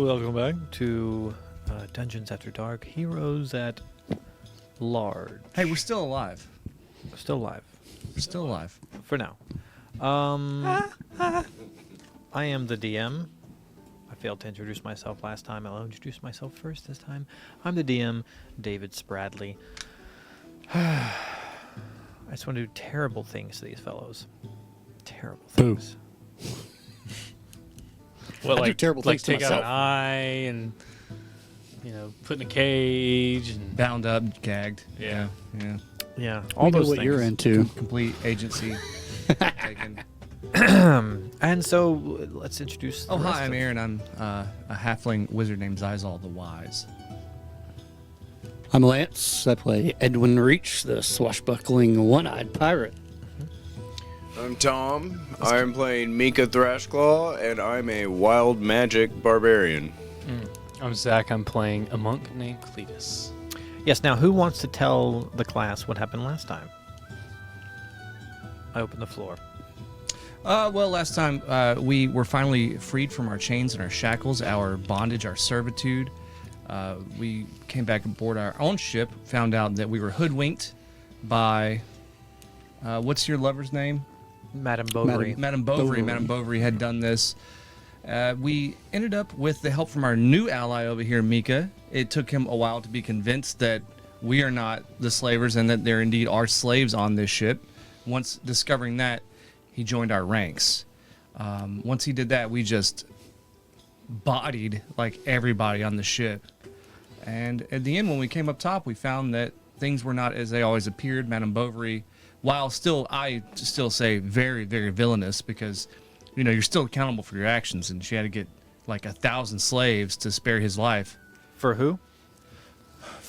welcome back to Dungeons After Dark, Heroes at Large. Hey, we're still alive. Still alive. We're still alive. For now. I am the DM. I failed to introduce myself last time. I'll introduce myself first this time. I'm the DM, David Spradley. I just want to do terrible things to these fellows. Terrible things. Well, I do terrible things to take out myself. an eye and, put in a cage and Bound up, gagged. Yeah. Yeah. Yeah, All all know those what things. you're into. Complete agency taken. And so let's introduce. Oh, the rest hi, I'm of- Aaron. I'm a halfling wizard named Xyzall the Wise. I'm Lance. I play Edwin Reach, the swashbuckling one-eyed pirate. I'm Tom. I'm playing Meeka Thrashclaw, and I'm a wild magic barbarian. I'm Zach. I'm playing a monk named Cleetus. Yes, now who wants to tell the class what happened last time? I open the floor. Well, last time we were finally freed from our chains and our shackles, our bondage, our servitude. We came back aboard our own ship, found out that we were hoodwinked by, what's your lover's name? Madame Boverie. Madame Boverie. Madame Boverie had done this. We ended up with the help from our new ally over here, Meeka. It took him a while to be convinced that we are not the slavers and that there indeed are slaves on this ship. Once discovering that, he joined our ranks. Once he did that, we just bodied like everybody on the ship. And at the end, when we came up top, we found that things were not as they always appeared. Madame Boverie, while I still say very, very villainous, because you're still accountable for your actions, and she had to get like 1,000 slaves to spare his life. For who?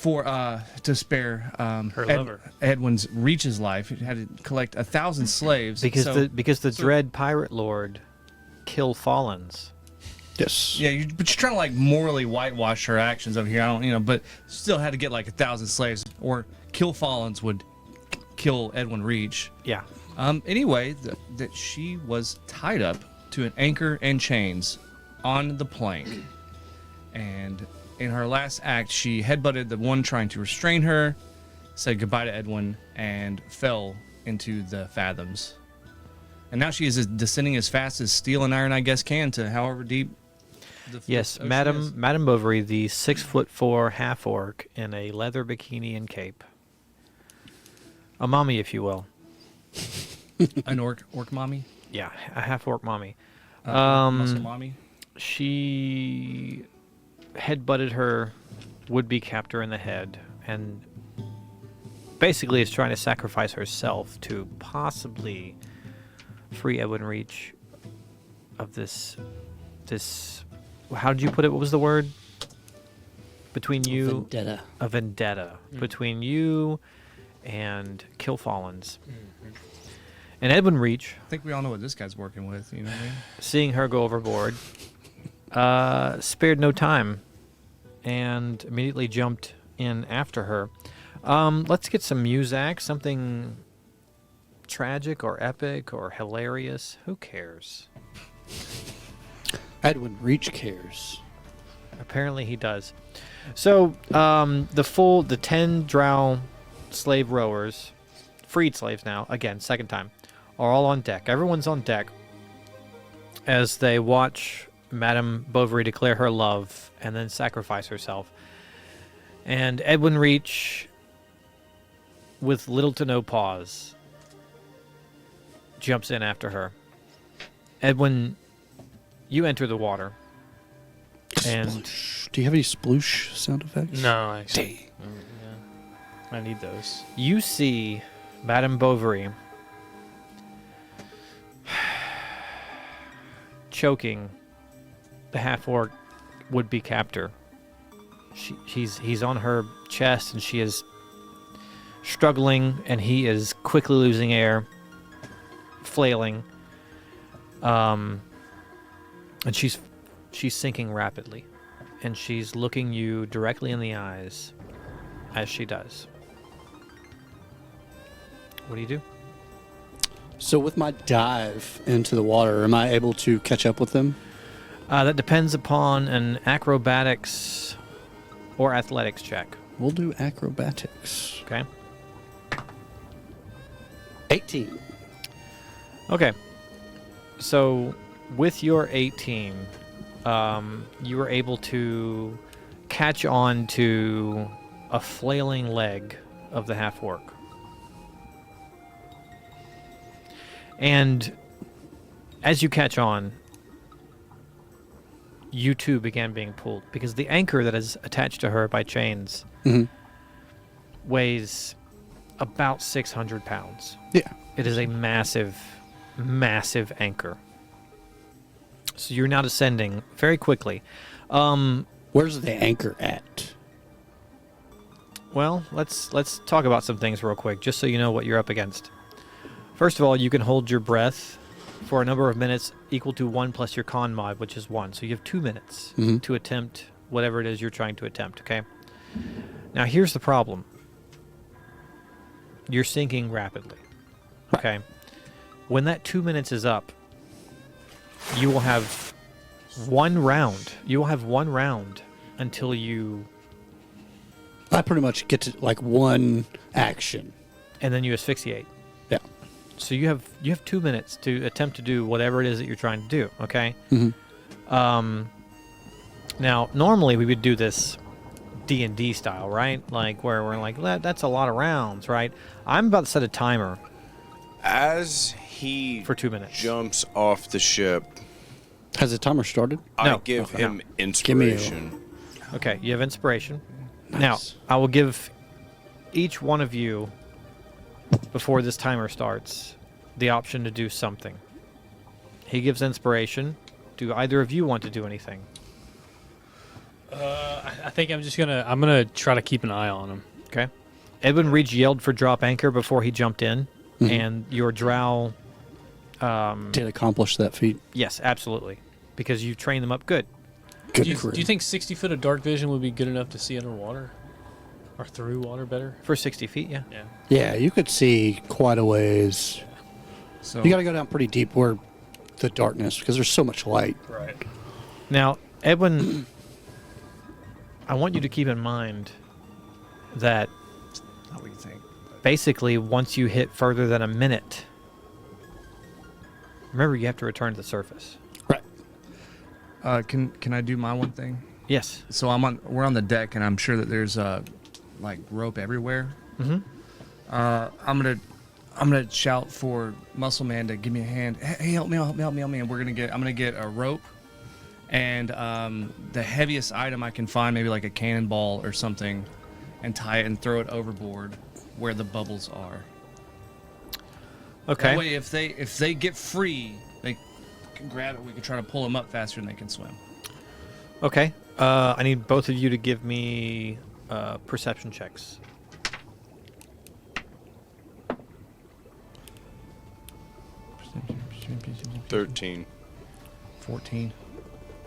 To spare Her lover. Edwin's Reach's life. He had to collect 1,000 slaves Because so, the dread pirate lord kill fallens. Yes. yeah, but you're trying to like morally whitewash her actions over here. I don't, but still had to get like 1,000 slaves, or kill Fallens would kill Edwin Reach. Yeah. Anyway, that she was tied up to an anchor and chains on the plank, and in her last act, she headbutted the one trying to restrain her, said goodbye to Edwin, and fell into the fathoms. And now she is descending as fast as steel and iron, I guess, can to however deep. Yes, ocean Madame is. Boverie, the 6'4" half orc in a leather bikini and cape. A mommy, if you will. An orc mommy, Yeah, a half orc mommy. muscle mommy. She headbutted her would-be captor in the head, and basically is trying to sacrifice herself to possibly free Edwin Reach of this. How did you put it? What was the word? Between you, Vendetta. a vendetta between you and Kill Fallens. And Edwin Reach, I think we all know what this guy's working with. You know what I mean? seeing her go overboard, spared no time and immediately jumped in after her. Let's get some muzak, something tragic or epic or hilarious. Who cares? Edwin Reach cares. Apparently he does. So the 10 drow slave rowers, freed slaves now, again, second time, are all on deck. Everyone's on deck as they watch Madame Boverie declare her love and then sacrifice herself. And Edwin Reach, with little to no pause, jumps in after her. Edwin, you enter the water. And Sploosh. Do you have any sploosh sound effects? No, actually. Yeah. I need those. you see Madame Boverie choking the half-orc would-be captor. He's on her chest, and she is struggling, and he is quickly losing air, flailing. And she's sinking rapidly, and she's looking you directly in the eyes as she does. What do you do? So with my dive into the water, am I able to catch up with them? That depends upon an acrobatics or athletics check. We'll do acrobatics. Okay. 18. Okay. So with your 18, you were able to catch on to a flailing leg of the half-orc. And as you catch on, you too began being pulled because the anchor that is attached to her by chains weighs about 600 pounds. Yeah. It is a massive, massive anchor. So you're now descending very quickly. Where's the anchor at? Well, let's talk about some things real quick, just so you know what you're up against. First of all, you can hold your breath for a number of minutes equal to 1 plus your con mod, which is 1. So you have 2 minutes to attempt whatever it is you're trying to attempt, okay? Now, here's the problem. You're sinking rapidly, okay? When that 2 minutes is up, you will have one round. You will have one round until you... I pretty much get to, like, one action. And then you asphyxiate. Yeah. So you have 2 minutes to attempt to do whatever it is that you're trying to do, okay? Now, normally we would do this D&D style, right? Like, where we're like, that's a lot of rounds, right? I'm about to set a timer As he for 2 minutes. jumps off the ship, Has the timer started? I No. give Okay. him Give me a- inspiration. Okay, you have inspiration. Nice. Now, I will give each one of you, before this timer starts, the option to do something. He gives inspiration. Do either of you want to do anything? I think I'm gonna try to keep an eye on him. Okay. Edwin Reach yelled for drop anchor before he jumped in, and your drow... Did accomplish that feat. yes, absolutely. Because you train them up good. Good Do you, crew. do you think 60 foot of dark vision would be good enough to see underwater? Or through water better? For 60 feet, yeah. Yeah. Yeah, you could see quite a ways. So You got to go down pretty deep where the darkness, because there's so much light. Right. Now, Edwin, I want you to keep in mind that not what you think. basically once you hit further than a minute, remember you have to return to the surface. Right. Can I do my one thing? Yes. So we're on the deck, and I'm sure that there's like rope everywhere. Mm-hmm. I'm gonna shout for Muscle Man to give me a hand. Hey, help me out, help me out, man. I'm gonna get a rope and the heaviest item I can find, maybe like a cannonball or something, and tie it and throw it overboard where the bubbles are. Okay. That way, if they get free, they can grab it. We can try to pull them up faster than they can swim. Okay. I need both of you to give me perception checks. Perception. 13. 14.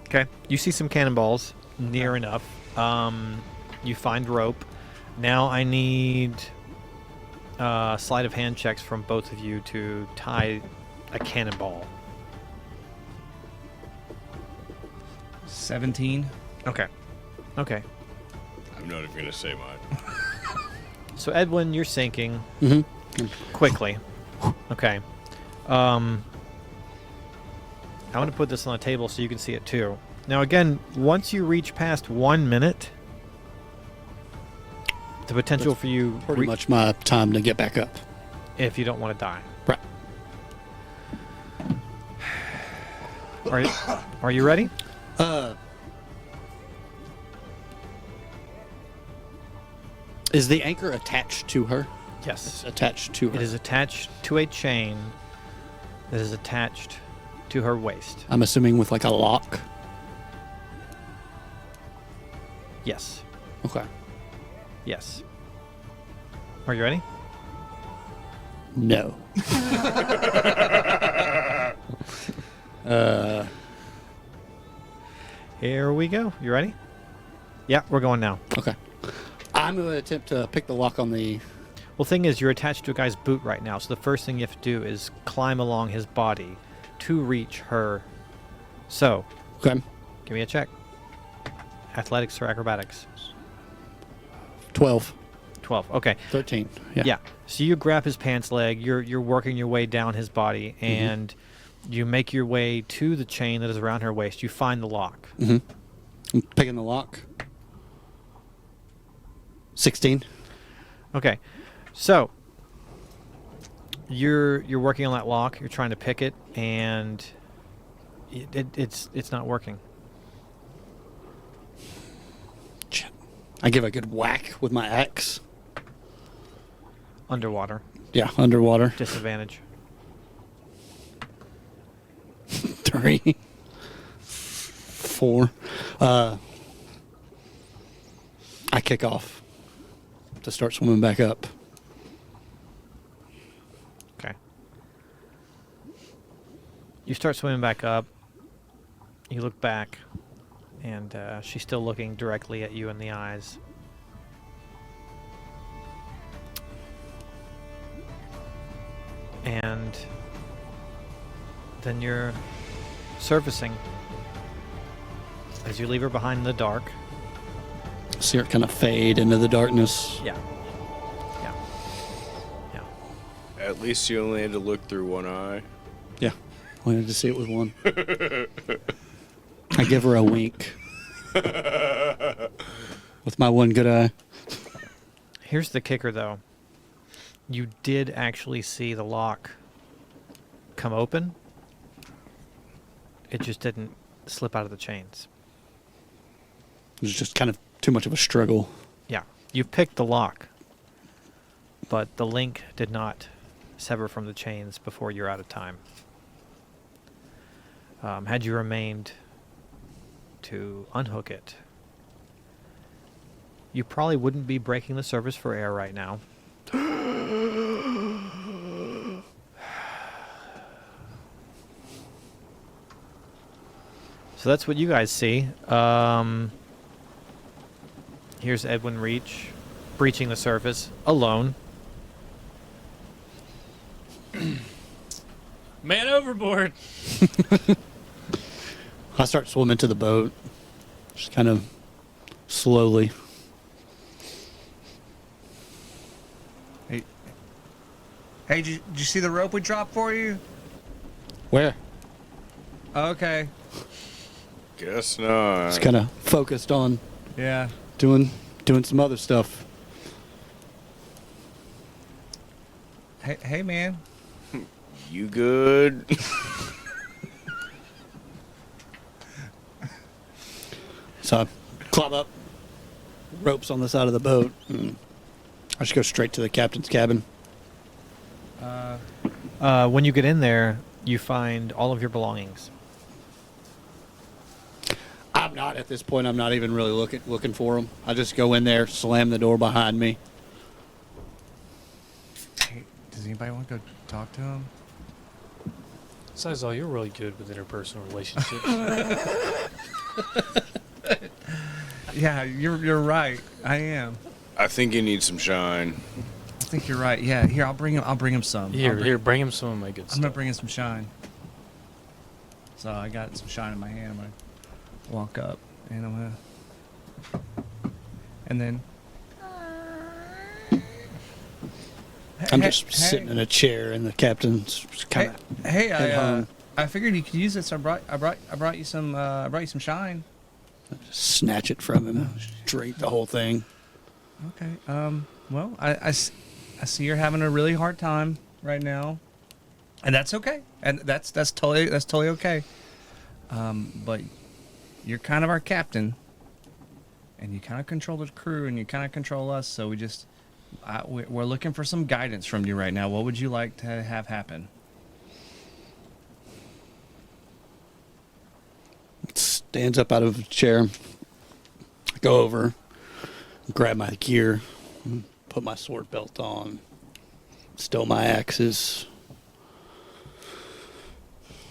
Okay. You see some cannonballs near enough. You find rope. Now I need sleight of hand checks from both of you to tie a cannonball. 17. Okay. Okay. I'm not even going to say mine. So Edwin, you're sinking Mm-hmm. quickly. Okay. I'm going to put this on the table so you can see it too. Now again, once you reach past 1 minute, the potential for you Pretty much my time to get back up. if you don't want to die. Right. Are you ready? Is the anchor attached to her? Yes. Attached to her. It is attached to a chain that is attached to her waist. I'm assuming with like a lock. Yes. Okay. Yes. Are you ready? No. Here we go. You ready? Yeah, we're going now. Okay. I'm going to attempt to pick the lock on the... Well, thing is, you're attached to a guy's boot right now, so the first thing you have to do is climb along his body to reach her. So, Okay. Give me a check. Athletics or acrobatics? 12. 12. Okay. 13. Yeah. So you grab his pants leg. You're working your way down his body, and you make your way to the chain that is around her waist. You find the lock. I'm picking the lock. 16. Okay. So you're working on that lock. You're trying to pick it, and it's not working. Shit. I give a good whack with my axe. Underwater. Yeah, underwater. Disadvantage. 3. 4. I kick off to start swimming back up. Okay. You start swimming back up. You look back, and she's still looking directly at you in the eyes. And then you're surfacing as you leave her behind in the dark. See her kind of fade into the darkness. Yeah. Yeah. Yeah. At least you only had to look through one eye. Yeah, wanted to see it with one. I give her a wink with my one good eye. Here's the kicker, though. You did actually see the lock come open. It just didn't slip out of the chains. It was just kind of too much of a struggle. Yeah. You picked the lock, but the link did not sever from the chains before you're out of time. Had you remained to unhook it, you probably wouldn't be breaking the surface for air right now. So that's what you guys see. Here's Edwin Reach breaching the surface alone. Man overboard. I start swimming to the boat, just kind of slowly. Hey, did you see the rope we dropped for you? Where? Okay. Guess not. Just kind of focused on Yeah. doing some other stuff. Hey, man. You good? So I climb up, ropes on the side of the boat. And I just go straight to the captain's cabin. When you get in there, you find all of your belongings. I'm not at this point. I'm not even really looking for them. I just go in there, slam the door behind me. Hey, does anybody want to go talk to him? Xyzall, you're really good with interpersonal relationships. Yeah, you're right. I am. I think you need some shine. I think you're right. Yeah, here, I'll bring him some. Here, bring him some of my good I'm stuff. gonna bring him some shine. So I got some shine in my hand. I'm gonna walk up and and then I'm just sitting in a chair, and the captain's kind of. Hey, head hung. I figured you could use this. I brought you some shine. Snatch it from him, drink the whole thing. Okay. Well, I see you're having a really hard time right now, and that's okay. And that's totally okay. But you're kind of our captain, and you kind of control the crew, and you kind of control us. So we're looking for some guidance from you right now. What would you like to have happen? Stands up out of the chair. I go over, grab my gear, put my sword belt on, stow my axes,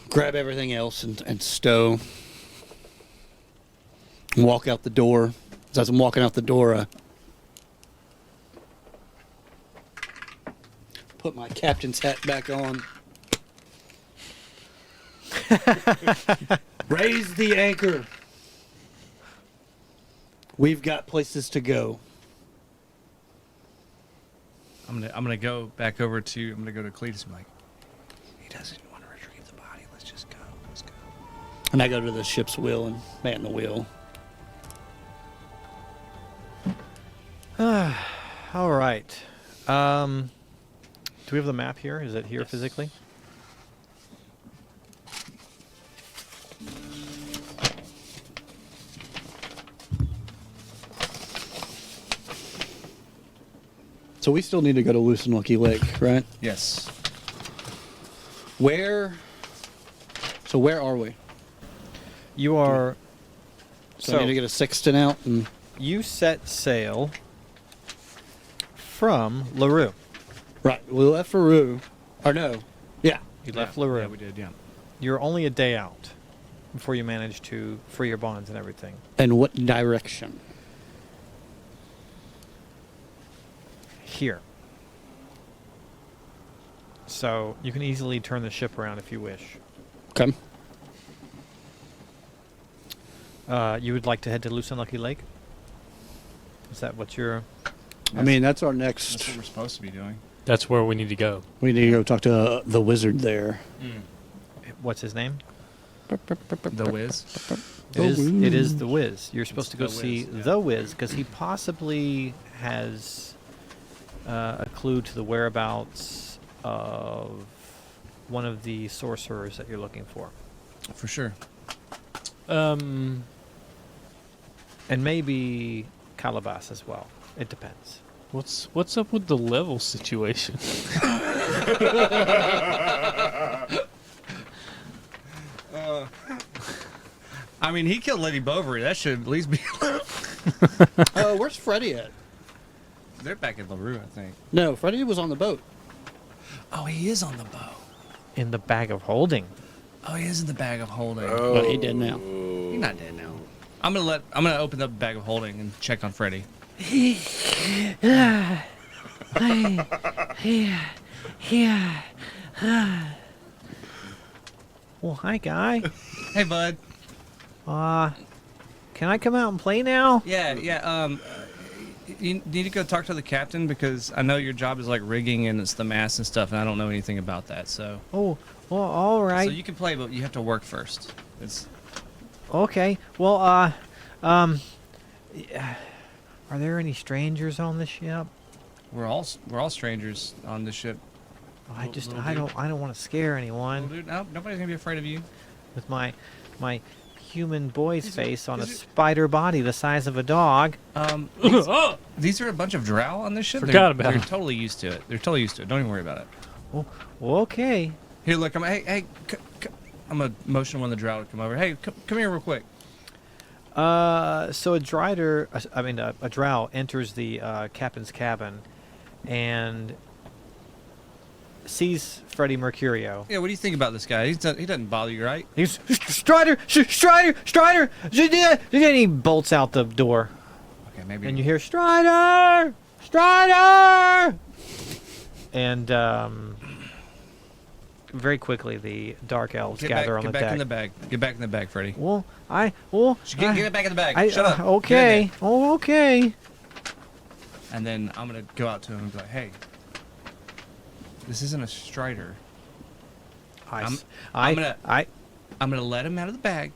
grab everything else and stow. And walk out the door. As I'm walking out the door, I put my captain's hat back on. Raise the anchor. We've got places to go. I'm gonna go back over to. I'm gonna go to Cleetus and be like, he doesn't want to retrieve the body. Let's just go. Let's go. And I go to the ship's wheel and man the wheel. All right. Do we have the map here? Is it here Yes. physically? So we still need to go to Lucenlucky Lake, right? Yes. Where are we? You are. So I need to get a sextant out and You set sail from LaRue. right. We left for Rue. Or no. Yeah. You left LaRue. Yeah, we did. Yeah. You're only a day out before you manage to free your bonds and everything. And what direction? Here. So you can easily turn the ship around if you wish. Okay. You would like to head to Lucenlucky Lake? Is that what you're... I mean, that's our That's next. what we're supposed to be doing. That's where we need to go. We need to go talk to the wizard there. What's his name? The Wiz. It is the Wiz. You're supposed to go The see Wiz, yeah. the Wiz because he possibly has a clue to the whereabouts of one of the sorcerers that you're looking for, For sure. and maybe Calabas as well. It depends. What's up with the level situation? I mean, he killed Lady Boverie. That should at least be. Where's Freddy at? They're back in LaRue, I think. No, Freddy was on the boat. Oh, he is on the boat. In the bag of holding. Oh, he is in the bag of holding. But he did now. He's not dead now. I'm gonna open up the bag of holding and check on Freddy. Well, hi, guy. Hey, bud. Can I come out and play now? Yeah. You need to go talk to the captain because I know your job is like rigging and it's the mast and stuff, and I don't know anything about that. So, Oh, well, all right. so you can play, but you have to work first. It's Okay. Well, are there any strangers on the ship? we're all strangers on this ship. I Little I don't want to scare Well, anyone dude, no, nobody's gonna be afraid of you. with my human boy's These are- face on a these are- spider body the size of a dog. Oh! These are a bunch of drow on this ship. Forgot about They're them. totally used to it. They're totally used to it. Don't even worry about it. Well, okay. Here, look. I'm gonna motion one of the drow to come over. Hey, come here real quick. So a drow enters the captain's cabin and sees Freddie Mercurio. Yeah, what do you think about this guy? He doesn't bother you, right? He's Strider, Strider, and he bolts out the door. Okay, maybe. And you hear Strider, and very quickly the dark elves gather on the get back deck. in the bag. Get back in the bag, Freddy. Well, Get it back in the bag. Shut up. Okay. Get in Oh, okay. there. And then I'm gonna go out to him and be like, "Hey, this isn't a Strider. I'm gonna let him out of the bag.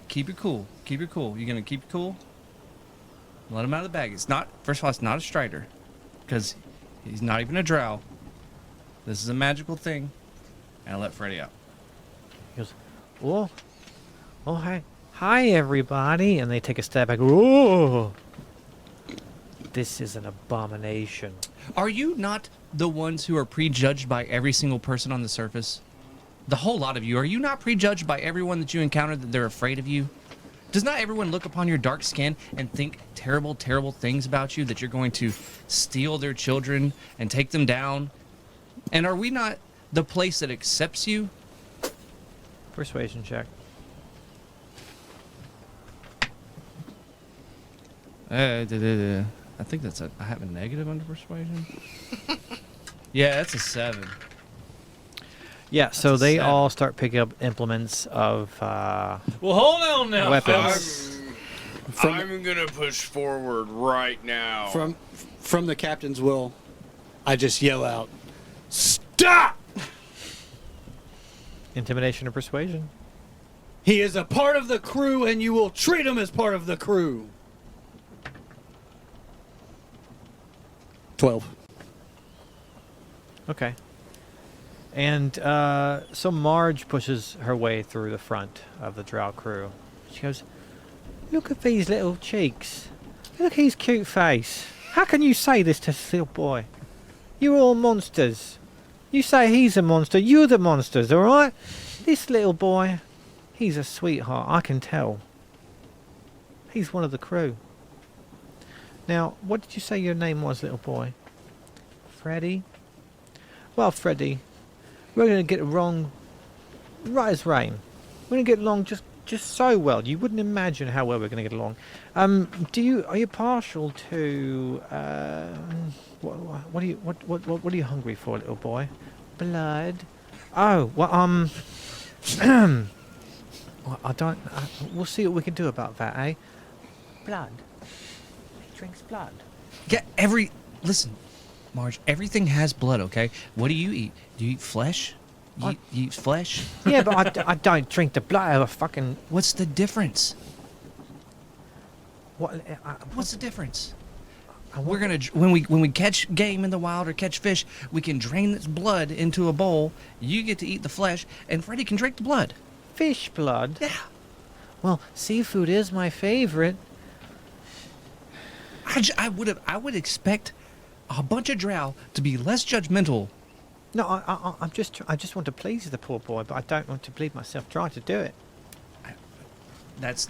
Keep it cool. Keep it cool. You gonna keep it cool? Let him out of the bag. It's not. First of all, it's not a Strider, because he's not even a drow. This is a magical thing, and I let Freddy out. He goes, hi everybody, and they take a step back. Whoa, this is an abomination. Are you not the ones who are prejudged by every single person on the surface? The whole lot of you. Are you not prejudged by everyone that you encounter that they're afraid of you? Does not everyone look upon your dark skin and think terrible, terrible things about you, that you're going to steal their children and take them down? And are we not the place that accepts you? Persuasion check. I think I have a negative under persuasion. Yeah, that's a 7. Yeah, so a they 7. all start picking up implements of Well, hold on now, weapons. fellas. I'm gonna push forward right now. From the captain's will, I just yell out, "Stop!" Intimidation or persuasion? He is a part of the crew, and you will treat him as part of the crew. 12. Okay. And so Marge pushes her way through the front of the drow crew. She goes, "Look at these little cheeks. Look at his cute face. How can you say this to this little boy? You're all monsters. You say he's a monster, you're the monsters, alright? This little boy, he's a sweetheart, I can tell. He's one of the crew. Now, what did you say your name was, little boy? Freddy? Well, Freddy, we're going to get along right as rain. We're going to get along just so well. You wouldn't imagine how well we're going to get along. Are you partial to what are you hungry for, little boy? Blood. Oh, well, well, I don't. We'll see what we can do about that, eh? Blood. He drinks blood. Yeah, listen, Marge, everything has blood, okay? What do you eat? Do you eat flesh? You eat flesh? Yeah, but I don't drink the blood of a fucking. What's the difference? What's the difference? We're gonna when we catch game in the wild or catch fish, we can drain its blood into a bowl. You get to eat the flesh, and Freddy can drink the blood. Fish blood? Yeah. Well, seafood is my favorite. I would expect a bunch of drow to be less judgmental. No, I just want to please the poor boy, but I don't want to bleed myself dry to do it. That's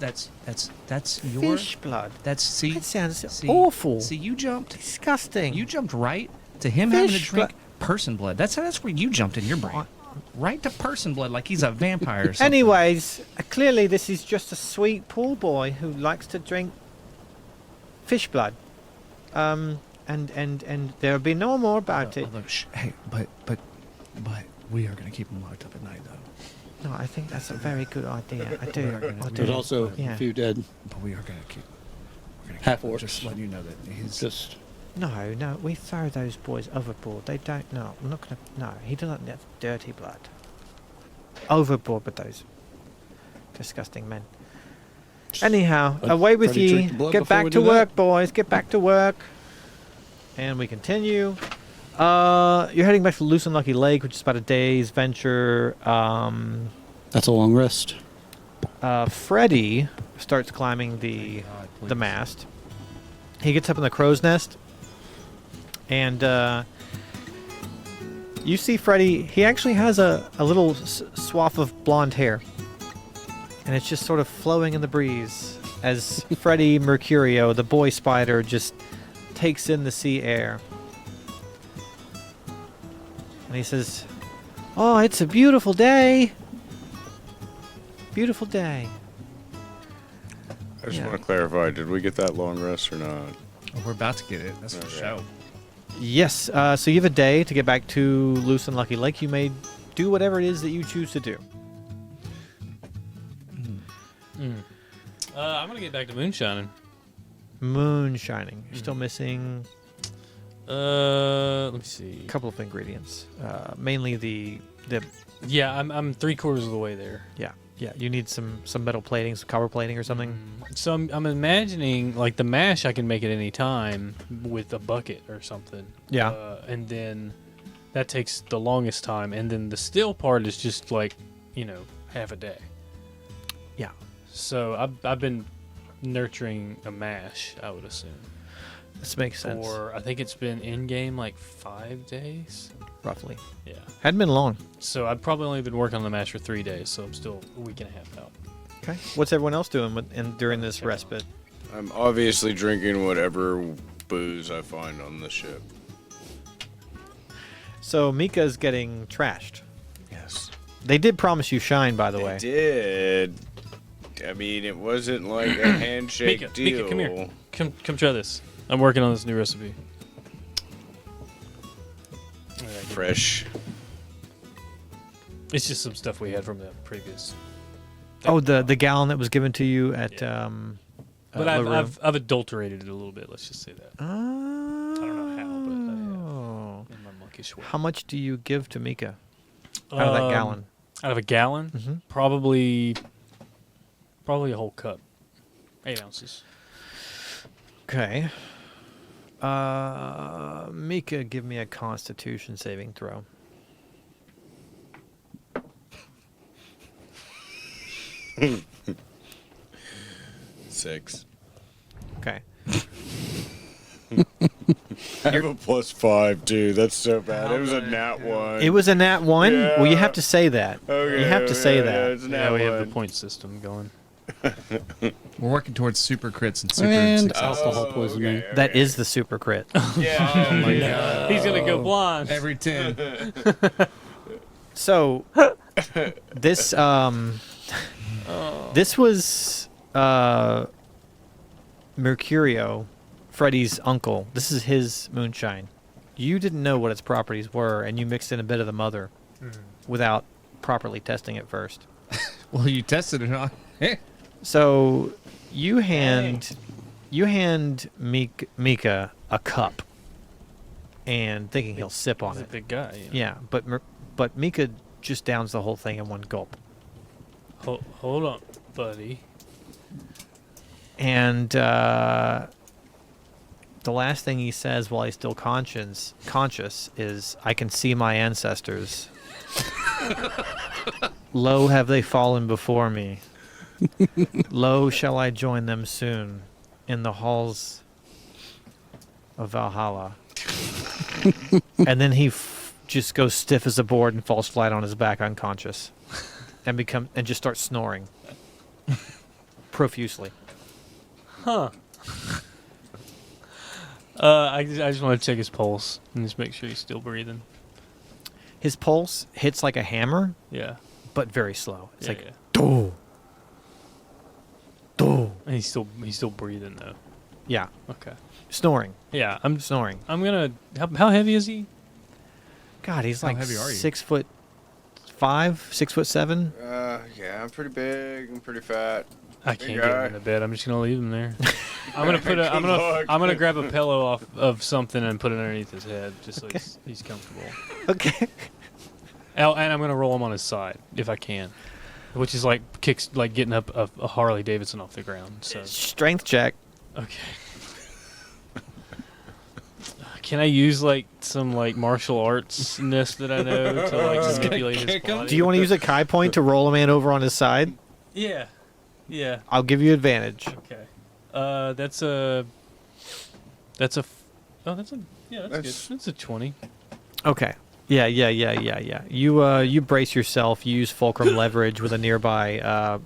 your Fish blood. That sounds awful. See, you jumped. Disgusting. You jumped right to him having to Fish drink person blood. That's where you jumped in your brain. Right to person blood, like he's a vampire or something. Anyways, clearly this is just a sweet poor boy who likes to drink fish blood. And there'll be no more about it. Look, hey, but we are gonna keep him locked up at night, though. No, I think that's a very good idea. I do. But also, Yeah. a few dead. But we are gonna keep. Half orcs. Just letting you know that he's Just No, we throw those boys overboard. They don't. No, I'm not gonna. No, he doesn't have dirty blood. Overboard with those disgusting men. Anyhow, away with Freddy ye. drink the blood Get before we back to do that? work, boys. Get back to work. And we continue. You're heading back to Loose and Lucky Lake, which is about a day's venture. that's a long rest. Freddy starts climbing the mast. He gets up in the crow's nest, and you see Freddy. He actually has a little swath of blonde hair, and it's just sort of flowing in the breeze as Freddy Mercurio, the boy spider, just takes in the sea air. And he says, "Oh, it's a beautiful day. Beautiful day." I just Yeah. want to clarify, did we get that long rest or not? Oh, we're about to get it. That's for Okay. sure. Yes, so you have a day to get back to Loose and Lucky Lake. You may do whatever it is that you choose to do. I'm gonna get back to moonshining. Moonshining. You're still missing Let me see. a couple of ingredients. Mainly the Yeah, I'm 3/4 of the way there. yeah. You need some metal plating, some copper plating or something. So I'm imagining like the mash I can make at any time with a bucket or something. Yeah. And then that takes the longest time, and then the still part is just like half a day. Yeah. So I've been nurturing a mash, I would assume. This makes sense. Or I think it's been in game like 5 days. Roughly. Yeah. Hadn't been long. So I've probably only been working on the mash for 3 days, so I'm still a week and a half out. Okay. What's everyone else doing during this respite? I'm obviously drinking whatever booze I find on the ship. So Meeka's getting trashed. Yes. They did promise you shine, by the They way. did. I mean, it wasn't like a handshake Meeka, deal. come here. Come try this. I'm working on this new recipe. Fresh. It's just some stuff we had from the previous. Oh, the gallon that was given to you at But I've adulterated it a little bit. Let's just say that. Oh. I don't know how, but I have in my monkish way. How much do you give to Meeka out of that gallon? Out of a gallon? Mm-hmm. Probably a whole cup. 8 ounces. Okay. Meeka, give me a Constitution saving throw. Six. Okay. I have a +5 too. That's so bad. It was a nat 1. It was a nat 1? Yeah. Well, you have to say that. Okay, You have to say yeah, that. it's a Yeah, nat we have the 1. point system going. We're working towards super crits and super And success. alcohol poisoning. Okay, That okay. is the super crit. Yeah. Oh my God. He's going to go blind. Every 10. So this this was Mercurio, Freddy's uncle. This is his moonshine. You didn't know what its properties were, and you mixed in a bit of the mother without properly testing it first. Well, you tested it on. So you hand Meeka a cup, and thinking he'll sip on He's a it. big guy. You know? Yeah, but Meeka just downs the whole thing in one gulp. Hold on, buddy. And the last thing he says while he's still conscious is, "I can see my ancestors. Lo, have they fallen before me. Lo, shall I join them soon in the halls of Valhalla." And then he just goes stiff as a board and falls flat on his back unconscious and just starts snoring profusely. Huh. I just want to check his pulse and just make sure he's still breathing. His pulse hits like a hammer, Yeah. but very slow. It's like, yeah. do, do. And he's still breathing though. Yeah, Okay. snoring, Yeah, I'm snoring. gonna. How heavy is he? God, he's How like heavy are you? 6'5", 6'7". Yeah, I'm pretty big. I'm pretty fat. I Big can't guy. get him into bed. I'm just gonna leave him there. I'm gonna Good luck. I'm gonna grab a pillow off of something and put it underneath his head just so he's comfortable. Okay. Oh, and I'm gonna roll him on his side if I can, which is like getting up a Harley Davidson off the ground. So Strength check. okay. Can I use like some like martial arts-ness that I know to like manipulate his kick him? body? Do you want to use a Kai point to roll a man over on his side? Yeah. Yeah. I'll give you advantage. Okay. That's a. That's good. That's a 20. Okay. Yeah. You brace yourself. You use fulcrum leverage with a nearby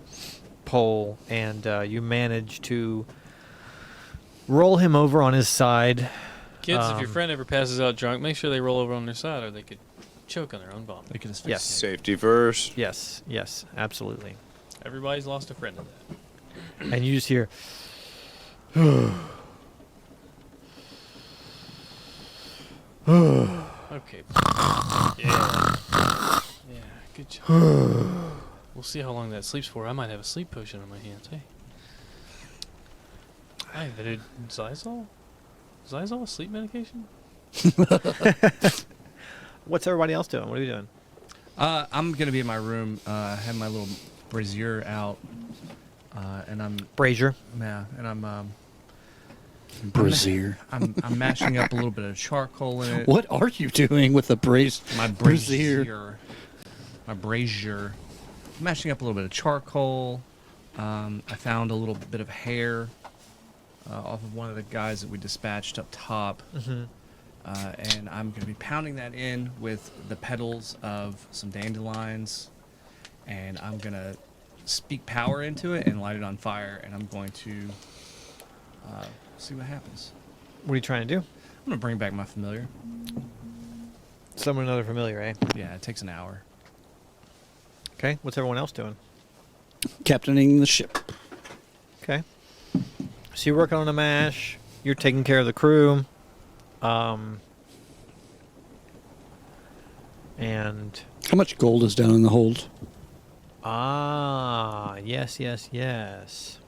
pole, and you manage to roll him over on his side. Kids, if your friend ever passes out drunk, make sure they roll over on their side, or they could choke on their own vomit. They could just Yes. Safety first. Yes, absolutely. Everybody's lost a friend to that. And you just hear, Okay. Yeah. Yeah. Good job. We'll see how long that sleeps for. I might have a sleep potion on my hands. Hey. I invented Xyzall. Xyzall, a sleep medication? what's everybody else doing? What are you doing? I'm gonna be in my room. I have my little brazier out, and I'm Brazier. Brazier. I'm mashing up a little bit of charcoal in it. What are you doing with the brazier? My brazier. My brazier. I'm mashing up a little bit of charcoal. I found a little bit of hair off of one of the guys that we dispatched up top. Mm-hmm. And I'm going to be pounding that in with the petals of some dandelions. And I'm going to speak power into it and light it on fire. And I'm going to see what happens. What are you trying to do? I'm going to bring back my familiar. Summon another familiar, eh? Yeah, it takes an hour. Okay. What's everyone else doing? Captaining the ship. Okay. So you're working on a mash. You're taking care of the crew. And How much gold is down in the hold? yes.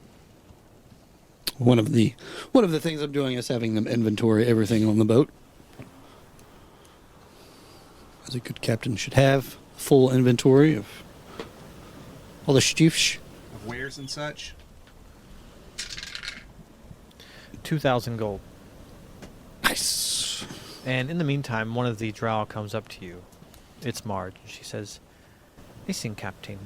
One of the things I'm doing is having them inventory everything on the boat. As a good captain should have, full inventory of all the stuff. Of wares and such. 2,000 gold. Nice. And in the meantime, one of the drow comes up to you. It's Marge. And she says, "Listen, Captain.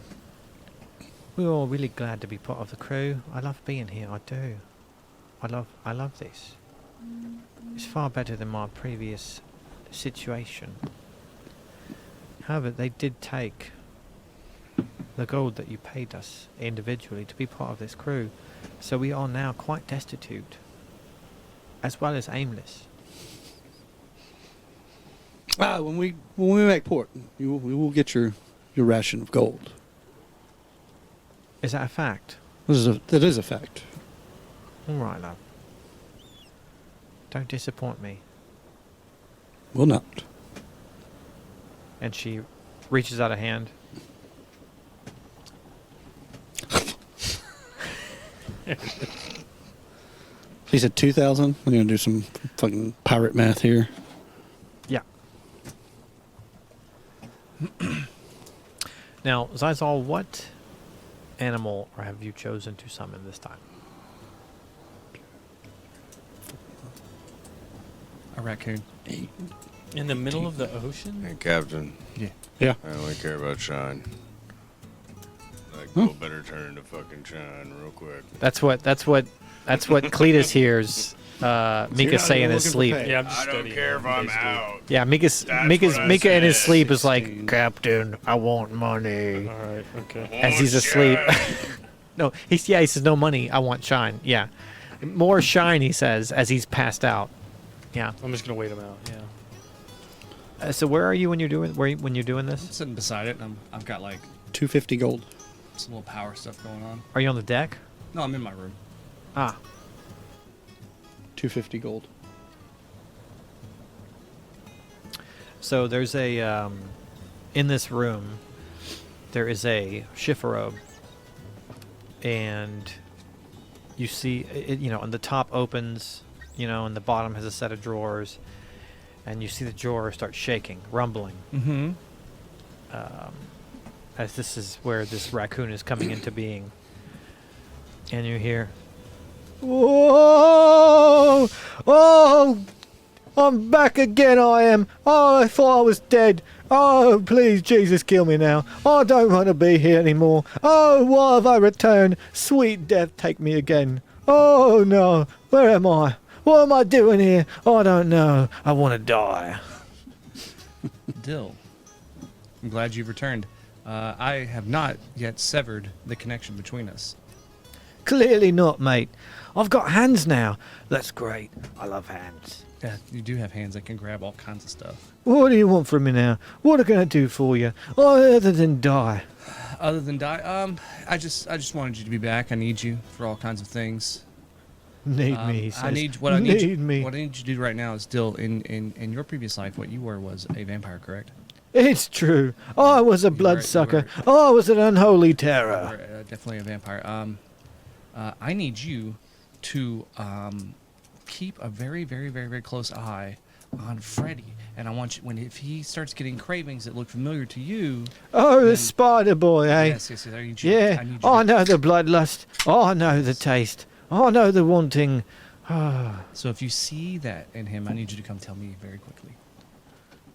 We're all really glad to be part of the crew. I love being here. I do. I love this. It's far better than my previous situation. However, they did take the gold that you paid us individually to be part of this crew, so we are now quite destitute, as well as aimless." When we make port, we will get your ration of gold. Is that a fact? That is a fact. All right, love. Don't disappoint me. Will not. And she reaches out a hand. He said 2,000. I'm gonna do some fucking pirate math here. Yeah. Now, Xyzall, what animal have you chosen to summon this time? A raccoon. In the middle of the ocean? Hey, Captain. Yeah. I only care about shine. Like, we'll better turn to fucking shine real quick. That's what Cleetus hears Meeka say in his sleep. Yeah, I'm just I don't studying care it, if I'm basically. out. Yeah, Meeka what I in his said. sleep is 16. like, "Captain, I want money," Alright, okay. as he's Oh, asleep. shine. No, he says no money. I want shine. Yeah, more shine. He says as he's passed out. Yeah. I'm just gonna wait him out, yeah. So where are you when you're doing I'm this? sitting beside it, and I've got like 250 gold. some little power stuff going on. Are you on the deck? No, I'm in my room. Ah, 250 gold. so there's a in this room there is a chifforobe, and you see it, and the top opens, and the bottom has a set of drawers, and you see the drawer start shaking, rumbling, Mm-hmm. as this is where this raccoon is coming into being. And you hear, "Whoa! Oh! I'm back again, I am. Oh, I thought I was dead. Oh, please, Jesus, kill me now. I don't want to be here anymore. Oh, why have I returned? Sweet death, take me again. Oh, no. Where am I? What am I doing here? I don't know. I want to die." Dill, I'm glad you've returned. I have not yet severed the connection between us. Clearly not, mate. I've got hands now. That's great. I love hands. Yeah, you do have hands that can grab all kinds of stuff. What do you want from me now? What am I going to do for you? Other than die. Other than die, I just wanted you to be back. I need you for all kinds of things. Need me, he says. I need what I need. Need me. What I need you to do right now is still in your previous life. What you were was a vampire, correct? It's true. I was a You bloodsucker. were- I was an unholy You terror. were, definitely a vampire. I need you to keep a very, very, very, very close eye on Freddy, and I want you if he starts getting cravings that look familiar to you. Oh, the then- spider boy, eh? Yes. I need you. Yeah. I need you I to- know the bloodlust. I know the taste. I know the wanting. So if you see that in him, I need you to come tell me very quickly.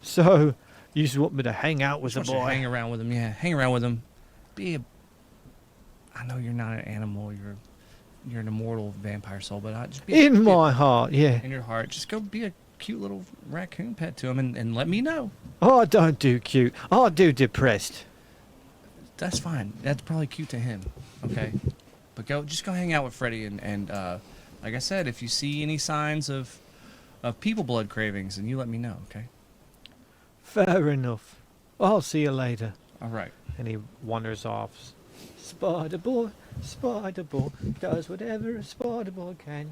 So, you just want me to hang out with Just the want you to boy? hang around with him. Yeah, hang around with him. I know you're not an animal. You're an immortal vampire soul, but just be In my heart, yeah. in your heart. Just go be a cute little raccoon pet to him, and let me know. I don't do cute. I do depressed. That's fine. That's probably cute to him. Okay, but just go hang out with Freddy, and like I said, if you see any signs of people blood cravings, then you let me know. Okay. Fair enough. I'll see you later. All right. And he wanders off. Spider boy does whatever a spider boy can.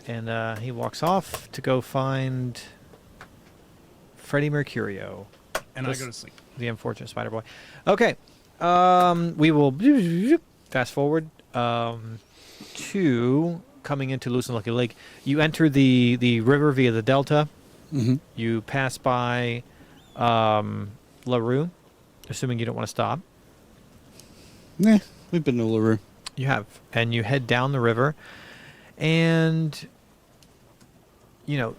And he walks off to go find Freddie Mercurio, And This- I go to sleep. the unfortunate spider boy. Okay, we will fast forward. to coming into Loose and Lucky Lake. You enter the river via the delta. Mm-hmm. You pass by LaRue, assuming you don't want to stop. Nah, we've been to LaRue. You have. And you head down the river. And, you know,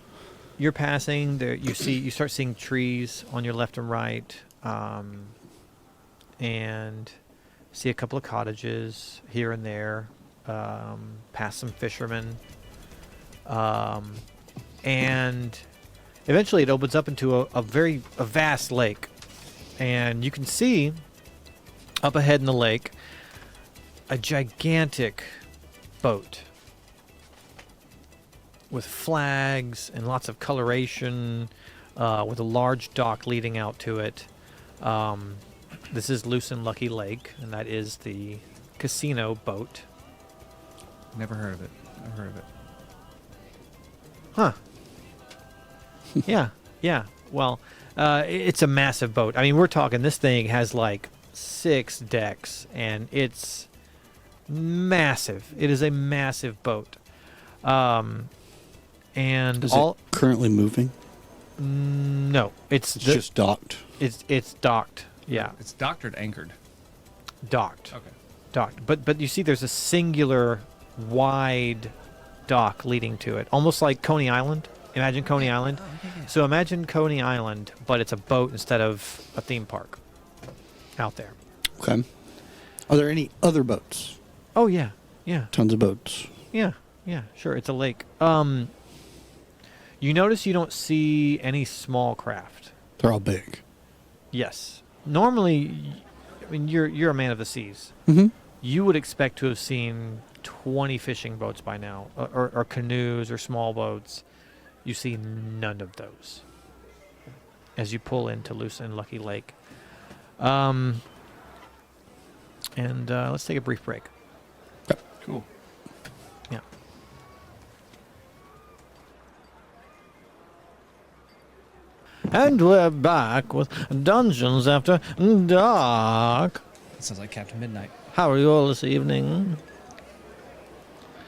you're passing there. You start seeing trees on your left and right. And see a couple of cottages here and there. Past some fishermen. And eventually it opens up into a vast lake. And you can see up ahead in the lake a gigantic boat with flags and lots of coloration, with a large dock leading out to it. This is Loose and Lucky Lake, and that is the casino boat. Never heard of it. Never heard of it. Huh. Yeah. Well, it's a massive boat. I mean, we're talking this thing has like 6 decks, and it's massive. It is a massive boat. And Is all it currently moving? no, It's just docked. it's docked. Yeah, It's doctored anchored. docked. Okay. Docked. But you see, there's a singular wide dock leading to it, almost like Coney Island. Imagine Coney Island. So imagine Coney Island, but it's a boat instead of a theme park out there. Okay. Are there any other boats? Oh yeah. Tons of boats. Yeah, sure. It's a lake. You notice you don't see any small craft. They're all big. Yes. Normally, I mean, you're a man of the seas. Mm-hmm. You would expect to have seen 20 fishing boats by now, or canoes or small boats. You see none of those as you pull into Loose and Lucky Lake. And let's take a brief break. Cool. Yeah. And we're back with Dungeons After Dark. That sounds like Captain Midnight. How are you all this evening?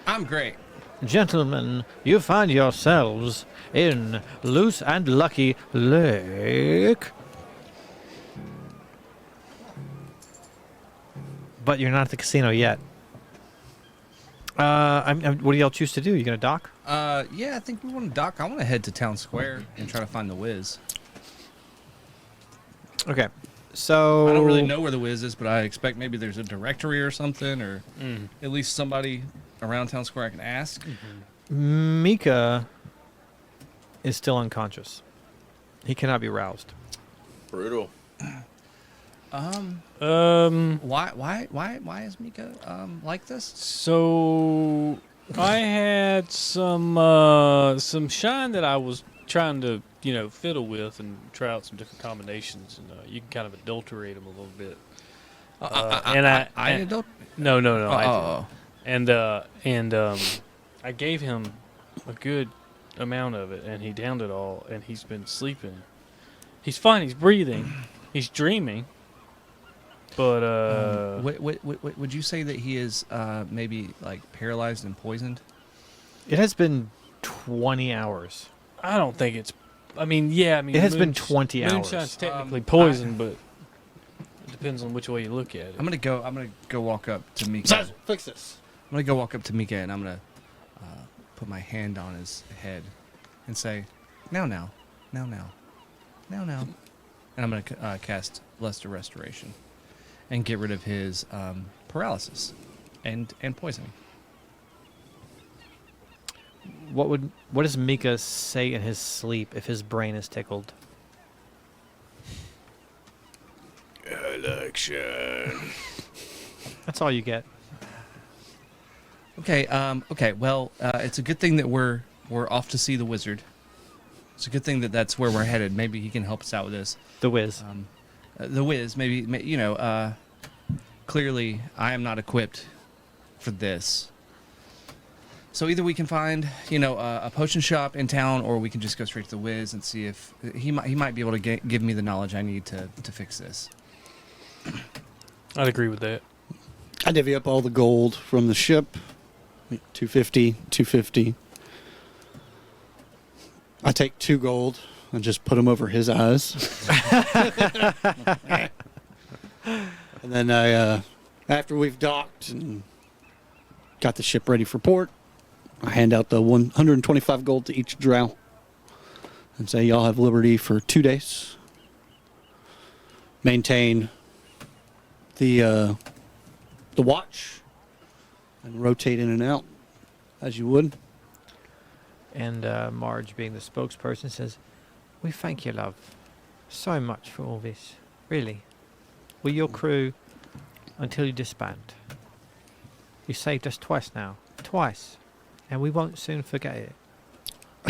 I'm great. Gentlemen, you find yourselves in Loose and Lucky Lake. But you're not at the casino yet. What do y'all choose to do? You gonna dock? Yeah, I think we want to dock. I want to head to Town Square and try to find the Wiz. Okay. So I don't really know where the Wiz is, but I expect maybe there's a directory or something, or at least somebody around Town Square I can ask. Meeka is still unconscious. He cannot be roused. Brutal. Why is Meeka like this? So I had some shine that I was trying to fiddle with and try out some different combinations, and you can kind of adulterate them a little bit. No. Oh. And I gave him a good amount of it, and he downed it all, and he's been sleeping. He's fine. He's breathing. He's dreaming. But would you say that he is maybe like paralyzed and poisoned? It has been 20 hours. I don't think it's. It has been 20 hours. Moonshine's technically poison, but it depends on which way you look at it. I'm gonna go walk up to Meeka. Fix this. I'm gonna go walk up to Meeka and I'm gonna put my hand on his head and say, now, and I'm gonna cast Luster Restoration and get rid of his paralysis and poisoning. What does Meeka say in his sleep if his brain is tickled? I like shine. That's all you get. Okay. Well, it's a good thing that we're off to see the wizard. It's a good thing that that's where we're headed. Maybe he can help us out with this. The Wiz. The Wiz. Maybe clearly I am not equipped for this. So either we can find a potion shop in town, or we can just go straight to the Wiz and see if he might be able to give me the knowledge I need to fix this. I'd agree with that. I divvy up all the gold from the ship 250, 250. I take 2 gold and just put them over his eyes. And then after we've docked and got the ship ready for port, I hand out the 125 gold to each drow and say, y'all have liberty for 2 days. Maintain the watch and rotate in and out as you would. And Marge, being the spokesperson, says, "We thank you, love, so much for all this. Really. We're your crew until you disband. You saved us twice now. Twice. And we won't soon forget it.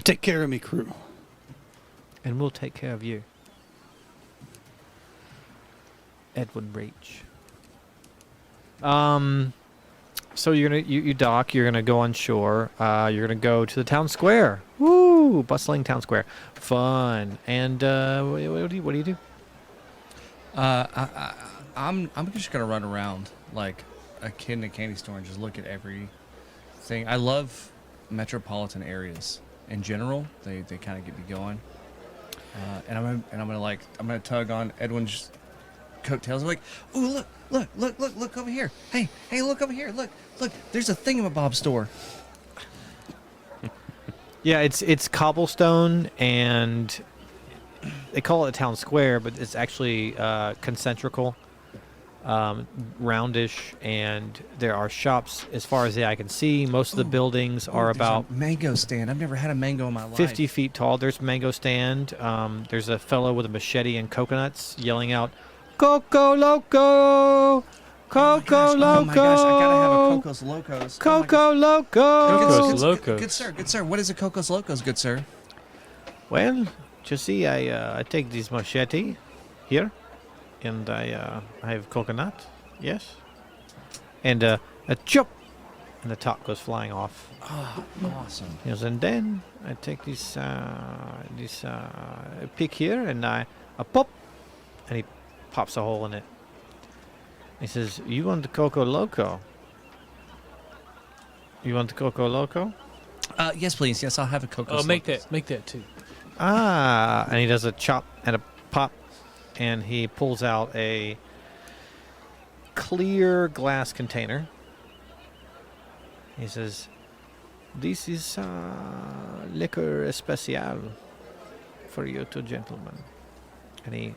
Take care of me, crew. And we'll take care of you." Edwin Reach. So you're gonna you dock. You're gonna go on shore. You're gonna go to the town square. Woo! Bustling town square. Fun. And what do you do? I'm just gonna run around like a kid in a candy store and just look at everything. I love metropolitan areas in general. They kind of get me going. And I'm gonna tug on Edwin's coattails. I'm like, ooh, look over here. Hey, look over here. Look. There's a thingamabob store. Yeah, it's cobblestone, and they call it a town square, but it's actually concentrical, roundish, and there are shops as far as the eye can see. Most of the buildings are There's about a mango stand. I've never had a mango in my life. 50 feet tall. There's a mango stand. There's a fellow with a machete and coconuts yelling out, "Coco Loco! Coco Loco! Oh my gosh, I gotta have a Cocos Locos. Coco Loco!" Cocos Locos. Good sir. What is a Cocos Locos, good sir? Well, you see, I take this machete here, and I have coconut, yes, and a chop, and the top goes flying off. Oh, awesome. Yes, and then I take this pick here, and I pop, and he pops a hole in it. He says, "You want the Coco Loco? You want the Coco Loco?" Yes, please. Yes, I'll have a Cocos Oh, make Locos. that too. And he does a chop and a pop, and he pulls out a clear glass container. He says, "This is liquor especial for you two gentlemen." And he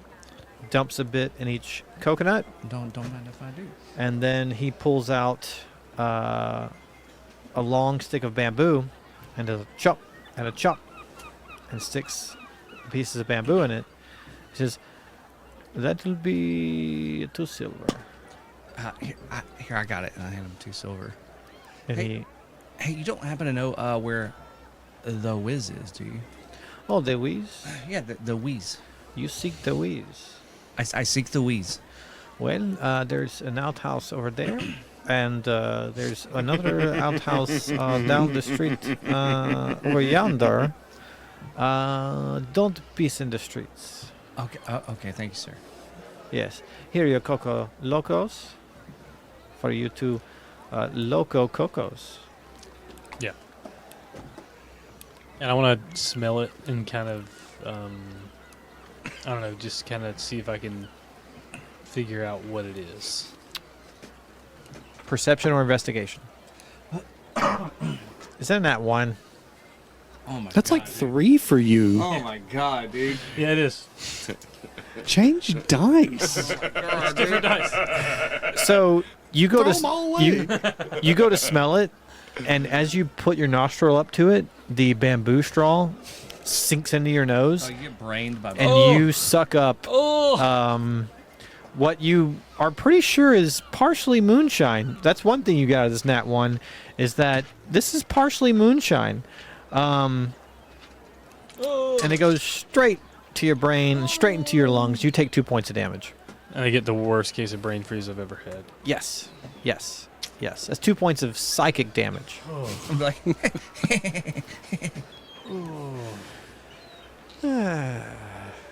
dumps a bit in each coconut, Don't mind if I do. and then he pulls out a long stick of bamboo and does a chop and a chop and sticks pieces of bamboo in it. He says, "That'll be 2 silver." Here, I got it, and I hand him 2 silver. And Hey. Hey, you don't happen to know where the Wiz is, do you? "Oh, the Wheeze? Yeah, the Wiz. You seek the Wheeze. I seek the Wiz. Well, there's an outhouse over there, and there's another outhouse down the street over yonder. Don't piss in the streets." Okay, thank you, sir. Yes. Here are your Coco Locos for you two Loco Cocos. Yeah. And I want to smell it and kind of, I don't know, just kind of see if I can figure out what it is. Perception or investigation? Is that nat 1? Oh my That's god. like 3 for you. Oh my god, dude. Yeah, it is. Change dice. Different dice. So you go Throw to 'em all away. you go to smell it, and as you put your nostril up to it, the bamboo straw sinks into your nose, Oh, you get brained by and you suck up Oh! what you are pretty sure is partially moonshine. That's one thing you got out of this nat 1, is that this is partially moonshine. And it goes straight to your brain and straight into your lungs. You take 2 points of damage. And I get the worst case of brain freeze I've ever had. Yes. That's 2 points of psychic damage. I'm like,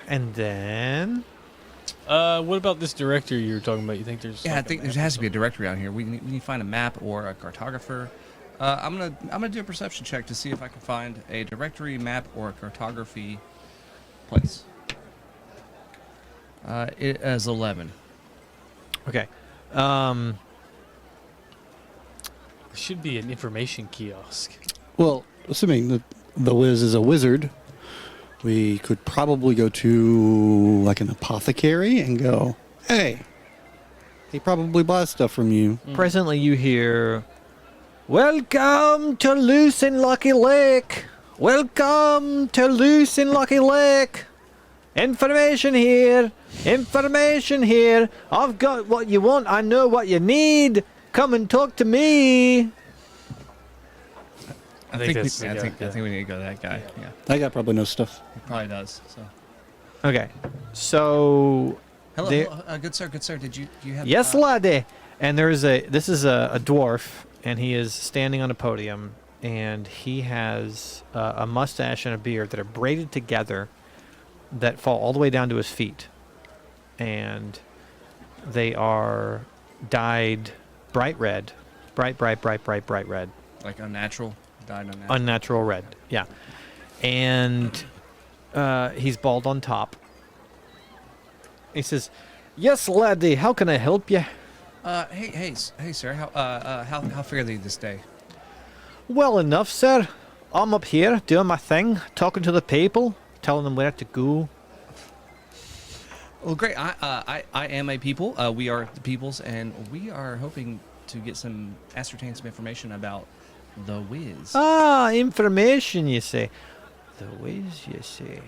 And then What about this director you were talking about? You think there's? yeah, I like a think there map or has to be a something? directory out here. We need to find a map or a cartographer. I'm gonna do a perception check to see if I can find a directory, map, or a cartography place. It is 11. Okay. There should be an information kiosk. Well, assuming that the Wiz is a wizard, we could probably go to like an apothecary and go, hey, he probably buys stuff from you. Presently, you hear, "Welcome to Loose and Lucky Lake. Welcome to Loose and Lucky Lake. Information here. Information here. I've got what you want. I know what you need. Come and talk to me." I think think that's the guy, I think we need to go to that guy. Yeah, That guy probably knows stuff. he probably does. So, Okay. So, hello, There- hello, good sir, good sir. Did you have? yes, laddie. And this is a dwarf, and he is standing on a podium, and he has a mustache and a beard that are braided together that fall all the way down to his feet. And they are dyed bright red. Bright red. like unnatural, died unnatural. Unnatural red. Yeah. And he's bald on top. He says, "Yes, laddie, how can I help you?" Hey, sir. How fairly this day? "Well enough, sir. I'm up here doing my thing, talking to the people, telling them where to go." Well, great. I am a people. We are the peoples, and we are hoping to ascertain some information about the Wiz. "Ah, information, you say. The Wiz, you say.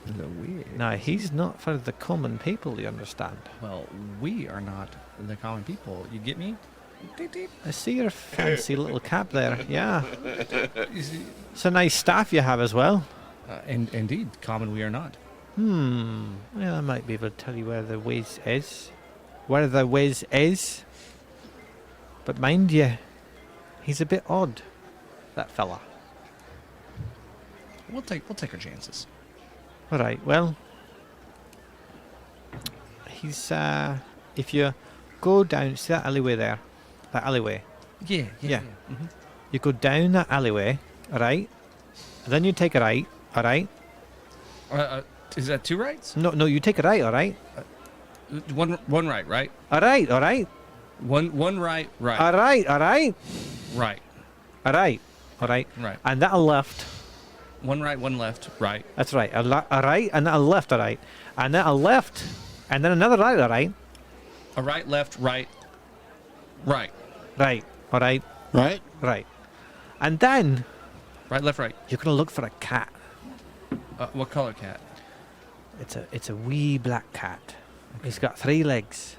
The Wiz. Now, he's not for the common people, you understand. Well, we are not the common people. You get me? Deep, deep. I see your fancy little cap there. Yeah. You see- It's a nice staff you have as well." Indeed, common we are not. Well, I might be able to tell you where the Wiz is. Where the Wiz is. But mind you, he's a bit odd, that fella. We'll take our chances. Alright, well, he's, if you go down, see that alleyway there? That alleyway. Yeah. Yeah. You go down that alleyway, alright? Then you take a right, alright? Is that two rights? No, you take a right, alright? One right, right? Alright, alright? One right, right, Alright, alright? right, Alright, alright? right. And that a left. One right, one left, right. That's right. A right and then a left, alright? And then a left, and then another right, alright? A right, left, right, right. Right, alright? Right? Right. And then Right, left, right. you're gonna look for a cat. What color cat? It's a wee black cat. He's got 3 legs.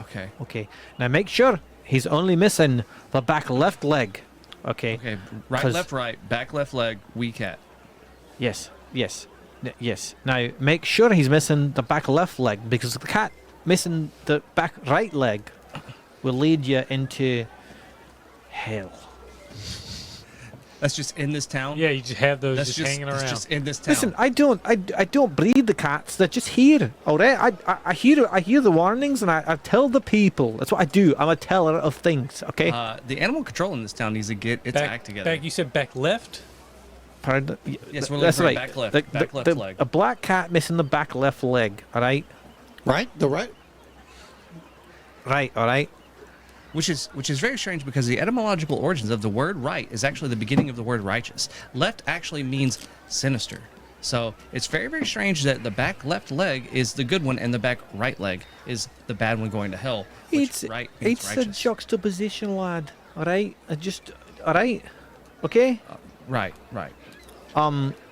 Okay. Okay. Now make sure he's only missing the back left leg. Okay. Okay. Right, 'Cause- left, right. Back, left leg. Wee cat. Yes. Yes. Now make sure he's missing the back left leg, because the cat missing the back right leg will lead you into hell. That's just in this town. Yeah, you just have those That's just hanging that's around. just in this town. Listen, I don't breed the cats. They're just here. All right. I hear the warnings and I tell the people. That's what I do. I'm a teller of things. Okay. The animal control in this town needs to get its act together. Back, you said back left? Pardon? Yes, we're looking That's for a right. back left. The- Back the- left the- leg. A black cat missing the back left leg. All right. Right? The right? Right. All right. Which is very strange, because the etymological origins of the word right is actually the beginning of the word righteous. Left actually means sinister. So it's very, very strange that the back left leg is the good one and the back right leg is the bad one going to hell. Which It's right means it's righteous. a juxtaposition, lad. All right. All right. Okay. Right.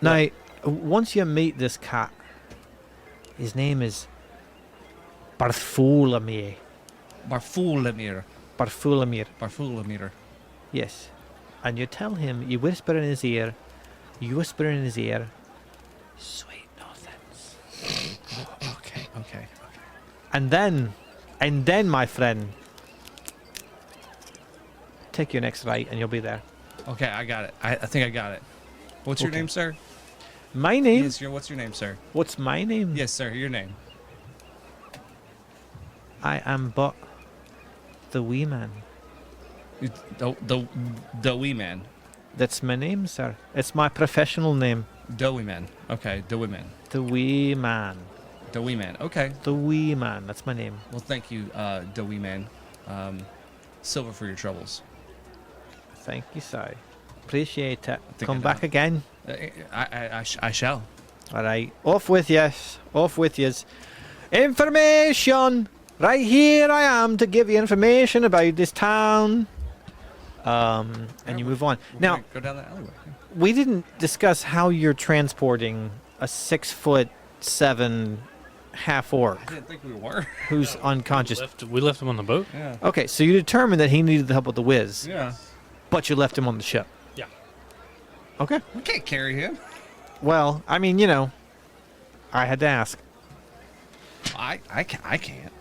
Now, once you meet this cat, his name is Bartholomew. Bartholomew. Bartholomew. Yes. And you tell him, you whisper in his ear, sweet nothings. Okay. And then, my friend, take your next right and you'll be there. Okay, I got it. I think I got it. What's your Okay. name, sir? My name? Yes, what's your name, sir? What's my name? Yes, sir, your name. I am but the wee man. The wee man. That's my name, sir. It's my professional name. The wee man. Okay, the wee man. The wee man. The wee man. Okay. The wee man. That's my name. Well, thank you, the wee man. Silver for your troubles. Thank you, sir. Appreciate it. think Come I back know. again. I shall. All right. Off with yous. Off with yous. Information. Right here I am to give you information about this town. And you move on. We're Now, gonna go down that alleyway. we didn't discuss how you're transporting a 6'7" half orc I didn't think we were. who's unconscious. We left him on the boat. Yeah. Okay, so you determined that he needed the help with the whiz, Yeah. but you left him on the ship. Yeah. Okay. We can't carry him. Well, I mean, you know, I had to ask. I can't.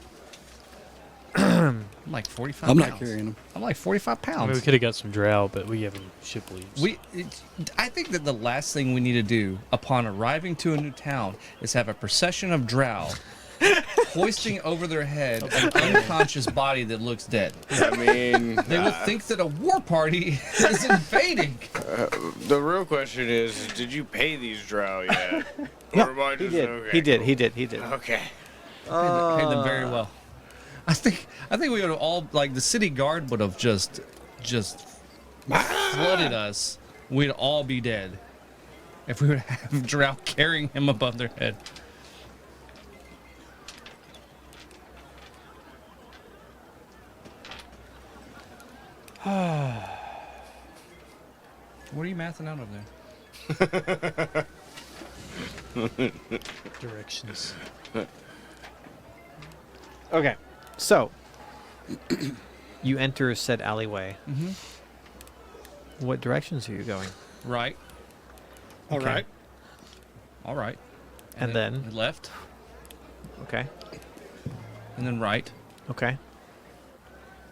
I'm like 45 I'm pounds. not carrying him. I'm like 45 I mean, pounds. we could have got some drow, but we haven't ship leaves. I think that the last thing we need to do upon arriving to a new town is have a procession of drow hoisting over their head an unconscious body that looks dead. I mean, They will think that a war party is invading. the real question is, did you pay these drow yet? No, Or am I he just did. okay? He did. cool. He did. He did. Okay. Paid them very well. I think we would have all, like, the city guard would have just flooded us. We'd all be dead if we would have drow carrying him above their head. What are you mathing out over there? Directions. Okay, so you enter said alleyway. Mm-hmm. What directions are you going? Right. All right. All right. And then? left, Okay. and then right, Okay.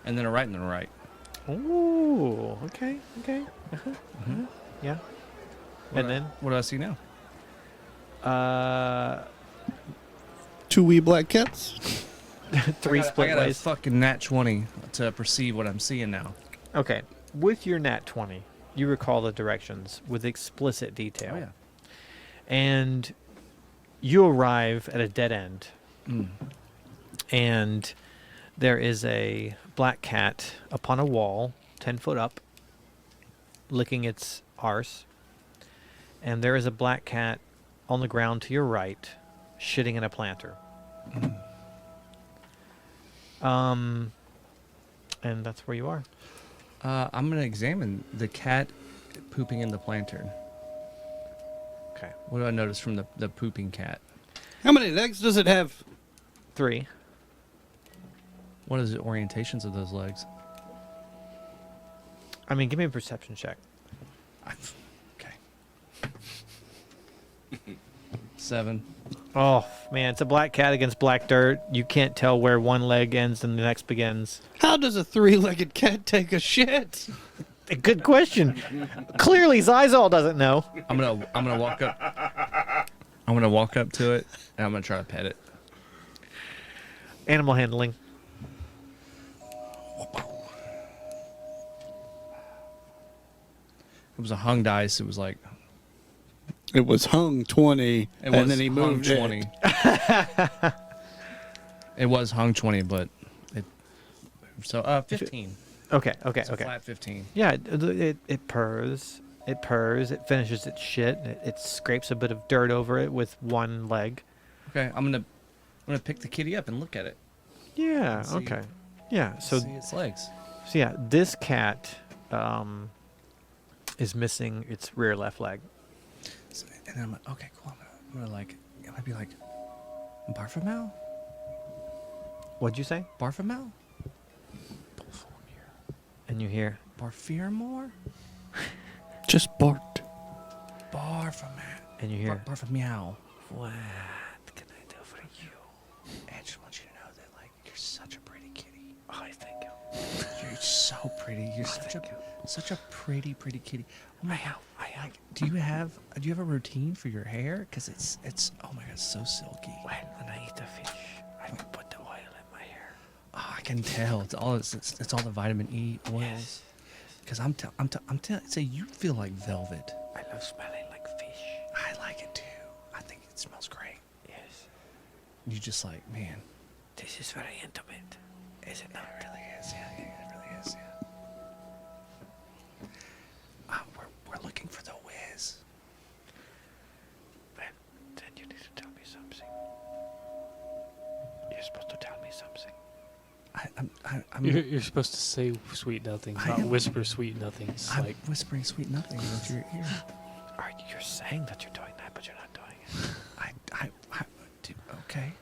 and then a right, and then a right. Ooh. Okay. Okay. Uh-huh. Mhm. Yeah. What And do I- then? what do I see now? 2 wee black cats. Three I split got a ways. fucking nat 20 to perceive what I'm seeing now. Okay. With your nat 20, you recall the directions with explicit detail. Oh yeah. And you arrive at a dead end, Mm. and there is a black cat upon a wall, 10 foot up, licking its arse. And there is a black cat on the ground to your right, shitting in a planter. And that's where you are. I'm gonna examine the cat pooping in the planter. Okay. What do I notice from the pooping cat? How many legs does it have? 3. What is the orientations of those legs? I mean, give me a perception check. Okay. 7. Oh, man, it's a black cat against black dirt. You can't tell where one leg ends and the next begins. How does a 3-legged cat take a shit? Good question. Clearly, Xyzall doesn't know. I'm gonna walk up. I'm gonna walk up to it and I'm gonna try to pet it. Animal handling. It was a hung dice. It was like It was hung 20, it and was then he hung moved 20. it. It was hung 20, but it. So 15. Okay, okay, It's a okay. flat 15. Yeah, it purrs. It purrs. It finishes its shit. It scrapes a bit of dirt over it with one leg. Okay, I'm gonna pick the kitty up and look at it. Yeah, See. okay. Yeah, so See its legs. yeah, this cat is missing its rear left leg. So, and then I'm like, okay, cool. I'm gonna like, I might be like, Barfamal? What'd you say? Barfamal? And you hear, Barfearmore? Just barked. Barfamal. and you hear, Barfameow. what can I do for you? I just want you to know that, like, you're such a pretty kitty. Oh, thank you. You're so pretty. You're such a pretty kitty. Oh my god. Do you have a routine for your hair? Cause it's oh my god, so silky. When I eat the fish, I put the oil in my hair. Oh, can tell. It's all the vitamin E oils. Because I'm telling. Say you feel like velvet. I love smelling like fish. I like it too. I think it smells great. Yes. You just like, man. This is very intimate. Is it not? It really is. Yeah, it really is. Yeah. We're looking for the whiz. Then you need to tell me something. You're supposed to tell me something. You're supposed to say sweet nothings, not whisper sweet nothings. I'm Like whispering sweet nothings into your ear. You're saying that you're doing that, but you're not doing it. Okay.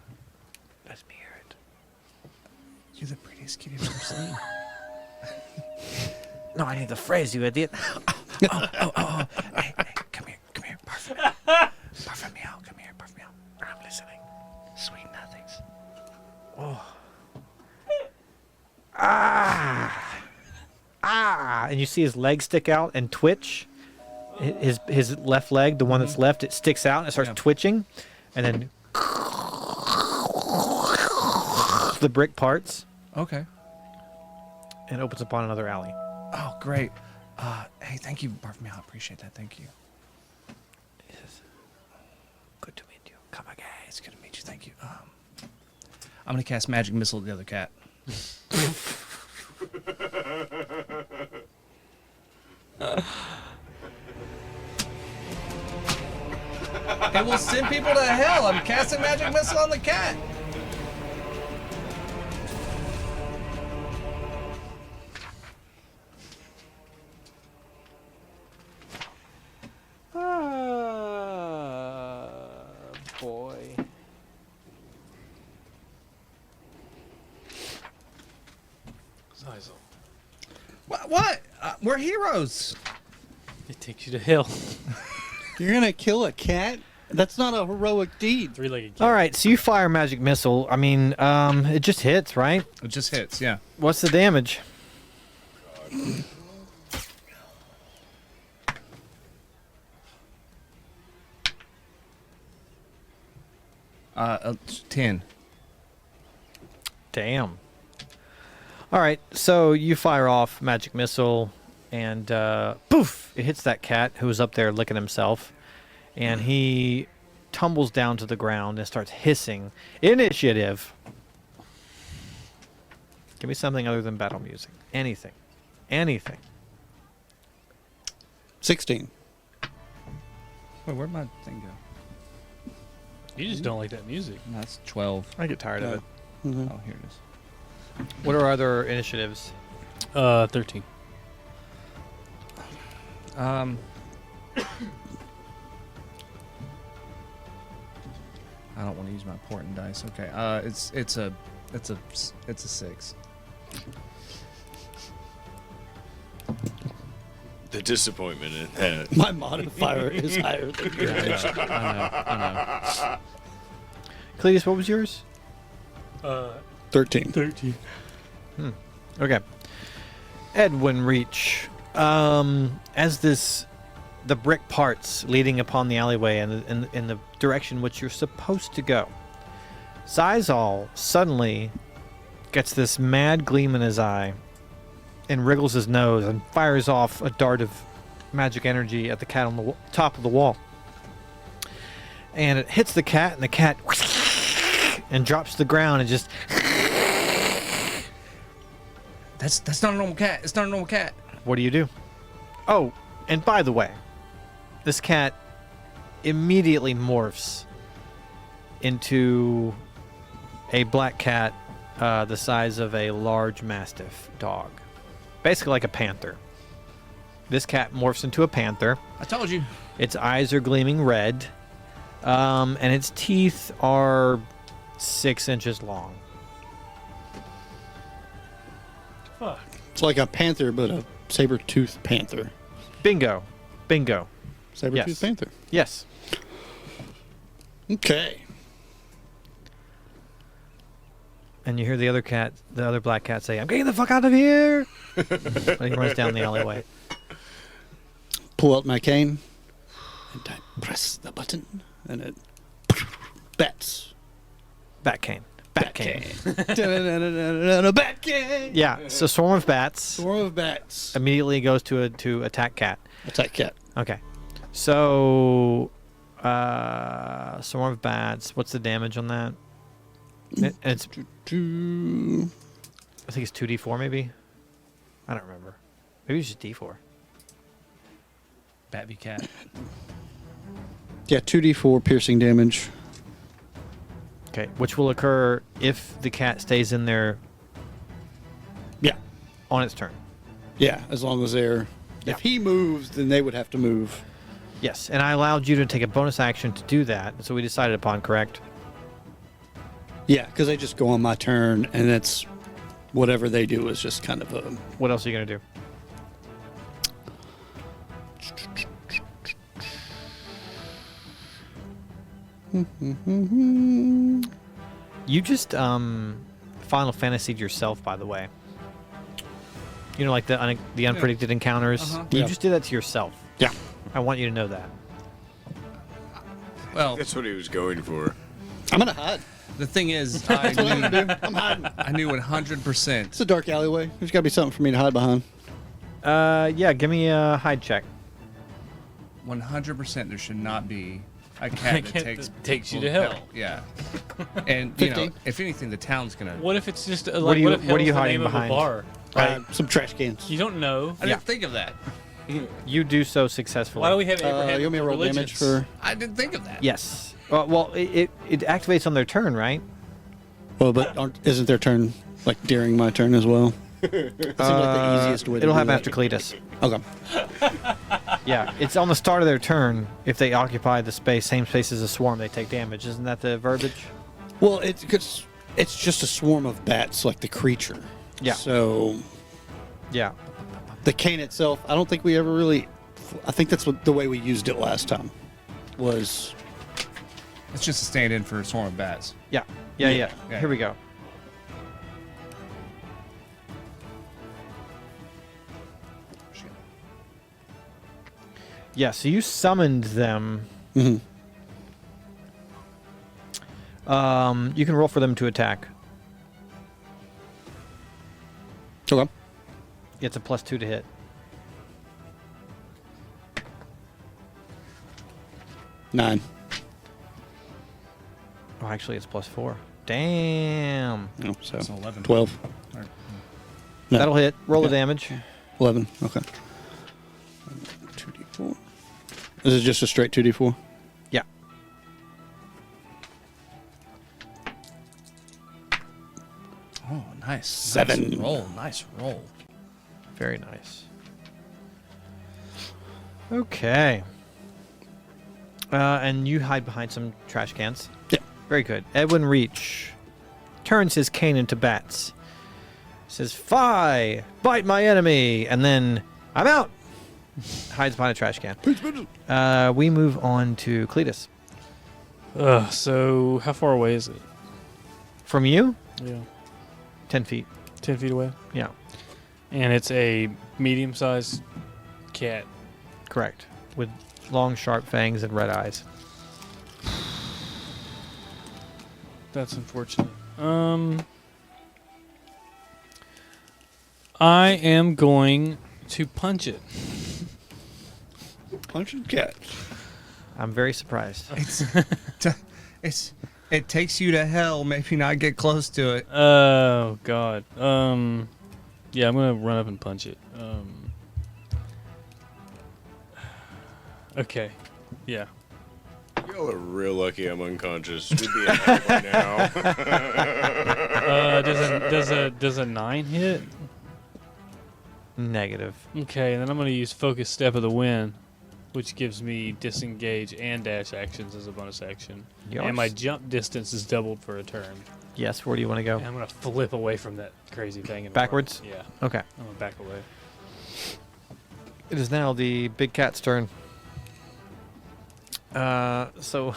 Let me hear it. You're the prettiest kid I've ever seen. No, I need the phrase, you idiot. Oh. Hey, come here. Parfum me out. Parfum me out. I'm listening. Sweet nothings. And you see his leg stick out and twitch. His left leg, the one that's left, it sticks out and it starts twitching, and then the brick parts Okay. and opens upon another alley. Oh, great. Hey, thank you, Parfum me out. Appreciate that. Thank you. Yes. Good to meet you. Come again. It's good to meet you. Thank you. I'm gonna cast magic missile at the other cat. It will send people to hell. I'm casting magic missile on the cat. Boy. Xyzall. What? We're heroes. It takes you to hell. You're gonna kill a cat? That's not a heroic deed. Three-legged cat. All right, so you fire magic missile. I mean, it just hits, right? It just hits. Yeah. What's the damage? Uh, 10. Damn. All right, so you fire off magic missile, and poof! It hits that cat who was up there licking himself, and he tumbles down to the ground and starts hissing. Initiative. Give me something other than battle music. Anything. 16. Wait, where'd my thing go? You just don't like that music. No, that's 12. I get tired of it. Mhm. Oh, here it is. What are other initiatives? 13. I don't want to use my portent dice. Okay. It's a 6. The disappointment in that. My modifier is higher than yours. I know. Cleetus, what was yours? 13. 13. Okay. Edwin Reach. As the brick parts leading upon the alleyway and in the direction which you're supposed to go, Xyzall suddenly gets this mad gleam in his eye and wriggles his nose and fires off a dart of magic energy at the cat on the top of the wall. And it hits the cat, and the cat and drops to the ground and just... That's not a normal cat. It's not a normal cat. What do you do? Oh, and by the way, this cat immediately morphs into a black cat the size of a large mastiff dog. Basically like a panther. This cat morphs into a panther. I told you. Its eyes are gleaming red, and its teeth are 6 inches long. Fuck. It's like a panther, but a saber-toothed panther. Bingo. Saber-toothed Yes. panther. Yes. Okay. And you hear the other black cat say, "I'm getting the fuck out of here!" And he runs down the alleyway. Pull out my cane, and I press the button, and it bats. Bat cane. Bat King. Bat King. Yeah, so swarm of bats Swarm of bats. immediately goes to attack cat. Attack cat. Okay. So, swarm of bats. What's the damage on that? It's Two. I think it's 2d4 maybe. I don't remember. Maybe it's just d4. Bat v cat. Yeah, 2d4 piercing damage. Okay, which will occur if the cat stays in there Yeah. on its turn. Yeah, as long as they're. Yeah. If he moves, then they would have to move. Yes, and I allowed you to take a bonus action to do that, so we decided upon, correct? Yeah, because they just go on my turn, and it's whatever they do is just kind of a. What else are you going to do? You just Final Fantasied yourself, by the way. You know, like the unpredicted encounters. Uh-huh. You Yeah. just did that to yourself. Yeah. I want you to know that. Well, That's what he was going for. I'm gonna hide. the thing is, That's what I'm gonna do. I'm hiding. I knew 100%. It's a dark alleyway. There's got to be something for me to hide behind. Yeah, give me a hide check. 100% there should not be a cat that takes you to people hell. Yeah. And, you know, 15. if anything, the town's going to. What if it's just What like are you- what if what are you hell's the hiding name behind? of a bar? Some trash cans. You don't know. I didn't think of that. You do so successfully. Why do we have Abraham? You want me to roll damage for? I didn't think of that. Yes. Well, it activates on their turn, right? Well, but isn't their turn like during my turn as well? It seems like the easiest way. It'll to do happen that. after Cleetus. Okay. Yeah, it's on the start of their turn. If they occupy the same space as a swarm, they take damage. Isn't that the verbiage? Well, it's just a swarm of bats, like the creature. Yeah. So Yeah. the cane itself, I don't think we ever really. I think that's the way we used it last time. Was It's just a stand-in for a swarm of bats. Yeah. Yeah. Here we go. Yeah, so you summoned them. mhm. You can roll for them to attack. Okay. It's a +2 to hit. 9. Oh, actually, it's +4. Damn. Oh, so It's 11. 12. Or- No. That'll hit. Roll the Yeah. damage. 11. Okay. 2d4. This is just a straight 2d4. Yeah. Oh, nice. 7. Nice roll. Nice roll. Very nice. Okay. And you hide behind some trash cans. Yeah. Very good. Edwin Reach turns his cane into bats. Says, "Fie! Bite my enemy!" And then, "I'm out!" Hides behind a trash can. We move on to Cleetus. So how far away is it? From you, Yeah, 10 feet. 10 feet away. Yeah, And it's a medium-sized cat. correct. With long, sharp fangs and red eyes. That's unfortunate. I am going to punch it. Punching cat. I'm very surprised. It takes you to hell. Maybe not get close to it. Oh God. Yeah, I'm gonna run up and punch it. Okay. Yeah. Y'all are real lucky I'm unconscious. We'd be in hell by now. Does a 9 hit? Negative. Okay, and then I'm gonna use Focus Step of the Wind, which gives me disengage and dash actions as a bonus action. And my jump distance is doubled for a turn. Yes, where do you want to go? And I'm gonna flip away from that crazy thing. And Backwards? run. Yeah, Okay. I'm gonna back away. It is now the big cat's turn. So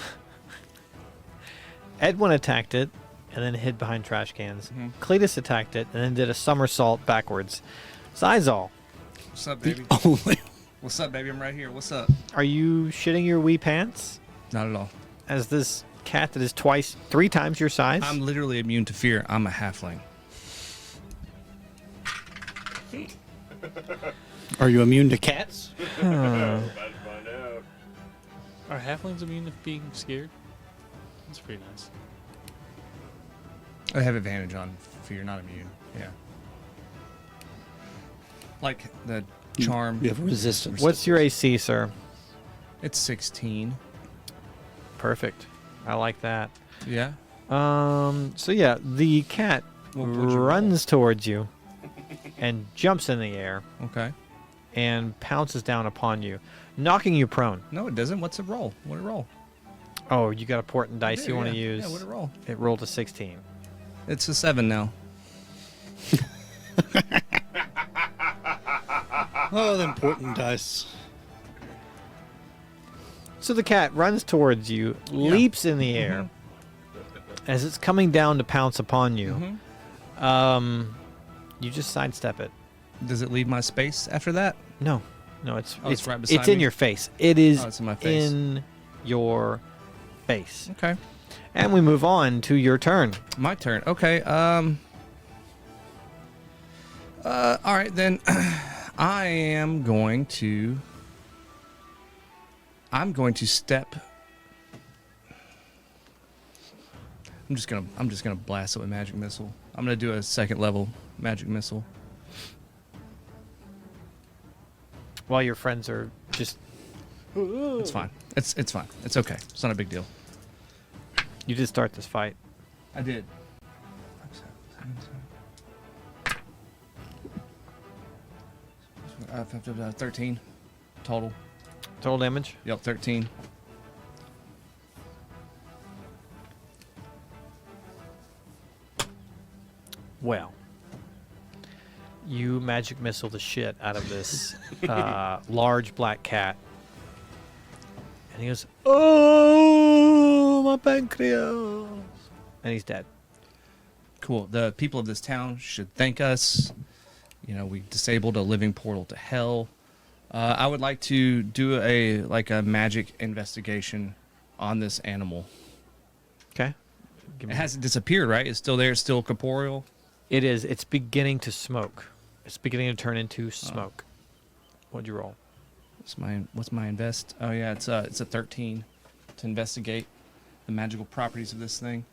Edwin attacked it and then hid behind trash cans. Mhm. Cleetus attacked it and then did a somersault backwards. Xyzall, What's up, baby? Only. What's up, baby? I'm right here. What's up? are you shitting your wee pants Not at all. as this cat that is 3 times your size. I'm literally immune to fear. I'm a halfling. Are you immune to cats? Are halflings immune to being scared? That's pretty nice. I have advantage on fear, not immune. Yeah. Like the charm. You have resistance. What's your AC, sir? It's 16. Perfect. I like that. Yeah. So yeah, the cat What'd you runs towards you and jumps in the air Okay. and pounces down upon you, knocking you prone. No, it doesn't. What's it roll? What'd it roll? Oh, you got a port and dice Yeah, you want to yeah. use? Yeah, what'd it roll? It rolled a 16. It's a 7 now. Oh, the important dice. So the cat runs towards you, leaps in the air. As it's coming down to pounce upon you, you just sidestep it. Does it leave my space after that? No, it's Oh, it's right beside it's in me? your face. It is Oh, it's in my face. in your face. Okay. And we move on to your turn. My turn. Okay. All right then. I'm going to step. I'm just gonna blast it with magic missile. I'm gonna do a 2nd level magic missile. While your friends are just It's fine. It's fine. It's okay. It's not a big deal. you did start this fight. I did. 13 total. Total damage. Yep, 13. Well, you magic missile the shit out of this large black cat. And he goes, "Oh, my pancreas." And he's dead. Cool. The people of this town should thank us. You know, we disabled a living portal to hell. I would like to do a magic investigation on this animal. Okay. It hasn't disappeared, right? It's still there. It's still corporeal. It is. It's beginning to smoke. It's beginning to turn into smoke. What'd you roll? What's my invest? Oh yeah, it's a 13 to investigate the magical properties of this thing.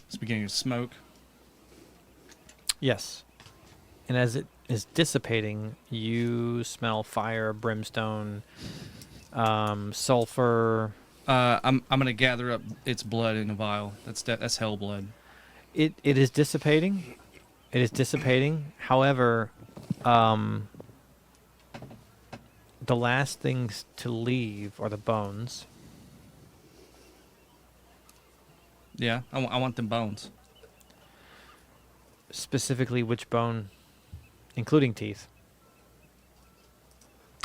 It's beginning to smoke. Yes. And as it is dissipating, you smell fire, brimstone, sulfur. I'm gonna gather up its blood in a vial. That's hell blood. It is dissipating. It is dissipating. However, the last things to leave are the bones. Yeah, I want them bones. Specifically, which bone, including teeth.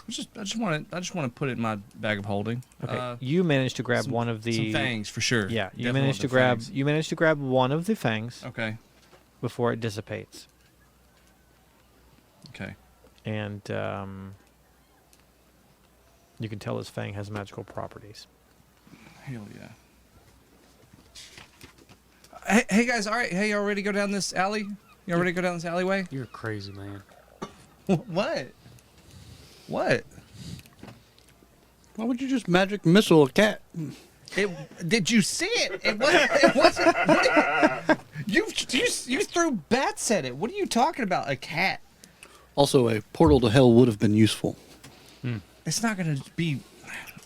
I just want to put it in my bag of holding. Okay, you managed to grab some- one of the some fangs for sure. Yeah, you Definitely managed want to the grab. fangs. You managed to grab one of the fangs Okay. before it dissipates, Okay. and you can tell this fang has magical properties. Hell yeah. Hey guys, all right. Hey, y'all ready to go down this alley? Y'all ready to go down this alleyway? You're crazy, man. What? What? Why would you just magic missile a cat? Did you see it? It wasn't. You threw bats at it. What are you talking about? A cat? Also, a portal to hell would have been useful. It's not gonna be.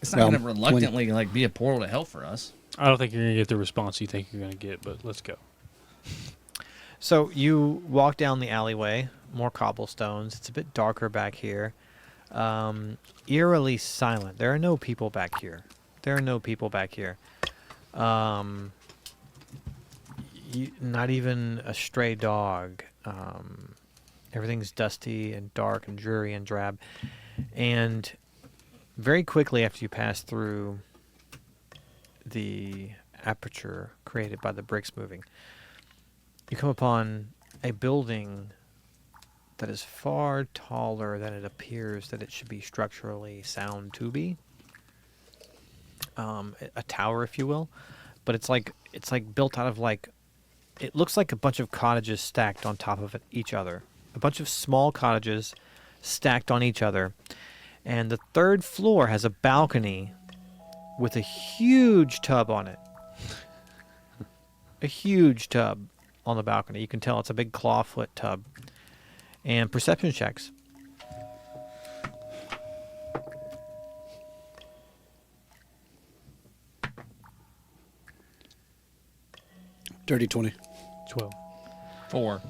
It's not Well, gonna reluctantly be a portal to hell for us. I don't think you're gonna get the response you think you're gonna get, but let's go. So you walk down the alleyway, more cobblestones. It's a bit darker back here. Eerily silent. There are no people back here. Not even a stray dog. Everything's dusty and dark and dreary and drab. And very quickly after you pass through the aperture created by the bricks moving, you come upon a building that is far taller than it appears that it should be structurally sound to be. a tower, if you will, but it's like built out of like, it looks like a bunch of cottages stacked on top of each other, a bunch of small cottages stacked on each other, and the third floor has a balcony with a huge tub on it. A huge tub on the balcony. You can tell it's a big clawfoot tub. And perception checks. Dirty 20. 12. 4.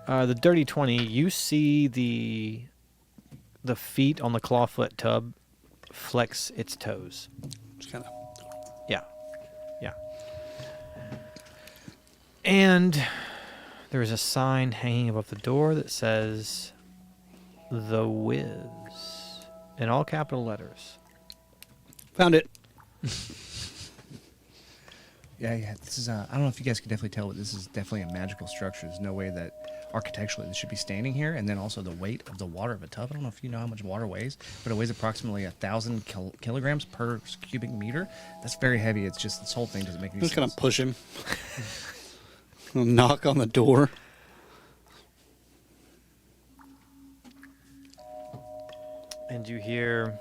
The dirty 20, you see the feet on the clawfoot tub flex its toes. Just kind of. Yeah. Yeah. And there is a sign hanging above the door that says The Wiz in all capital letters. Found it. Yeah. This is. I don't know if you guys can definitely tell, but this is definitely a magical structure. There's no way that architecturally this should be standing here. And then also the weight of the water of a tub. I don't know if you know how much water weighs, but it weighs approximately 1,000 kilograms per cubic meter. That's very heavy. It's just this whole thing doesn't make any I'm just sense. gonna push him. I'll knock on the door. And you hear,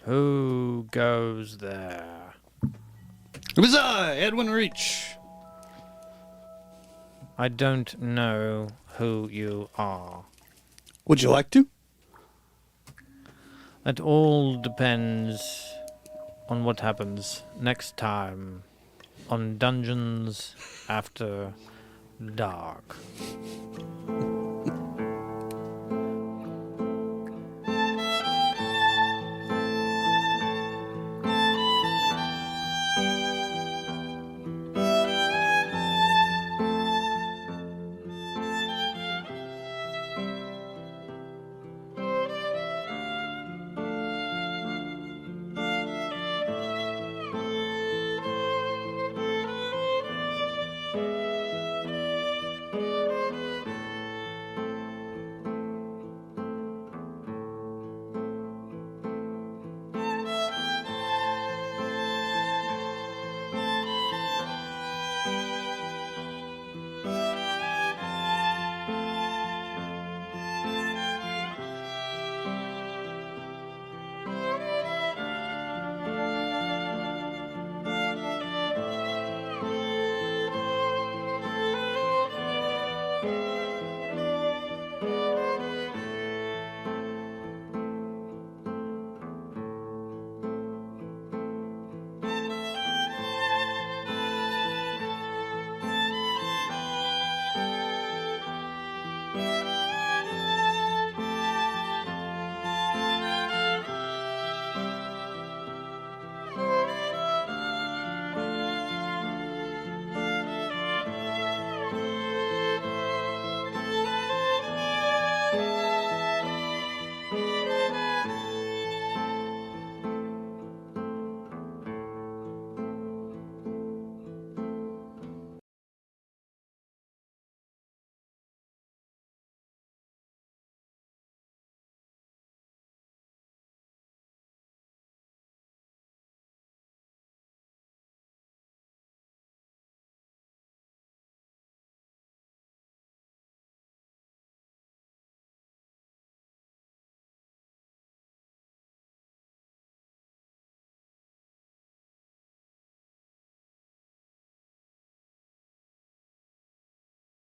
"Who goes there?" It was I, Edwin Reach. I don't know who you are. Would you like to? That all depends on what happens next time on Dungeons After Dark.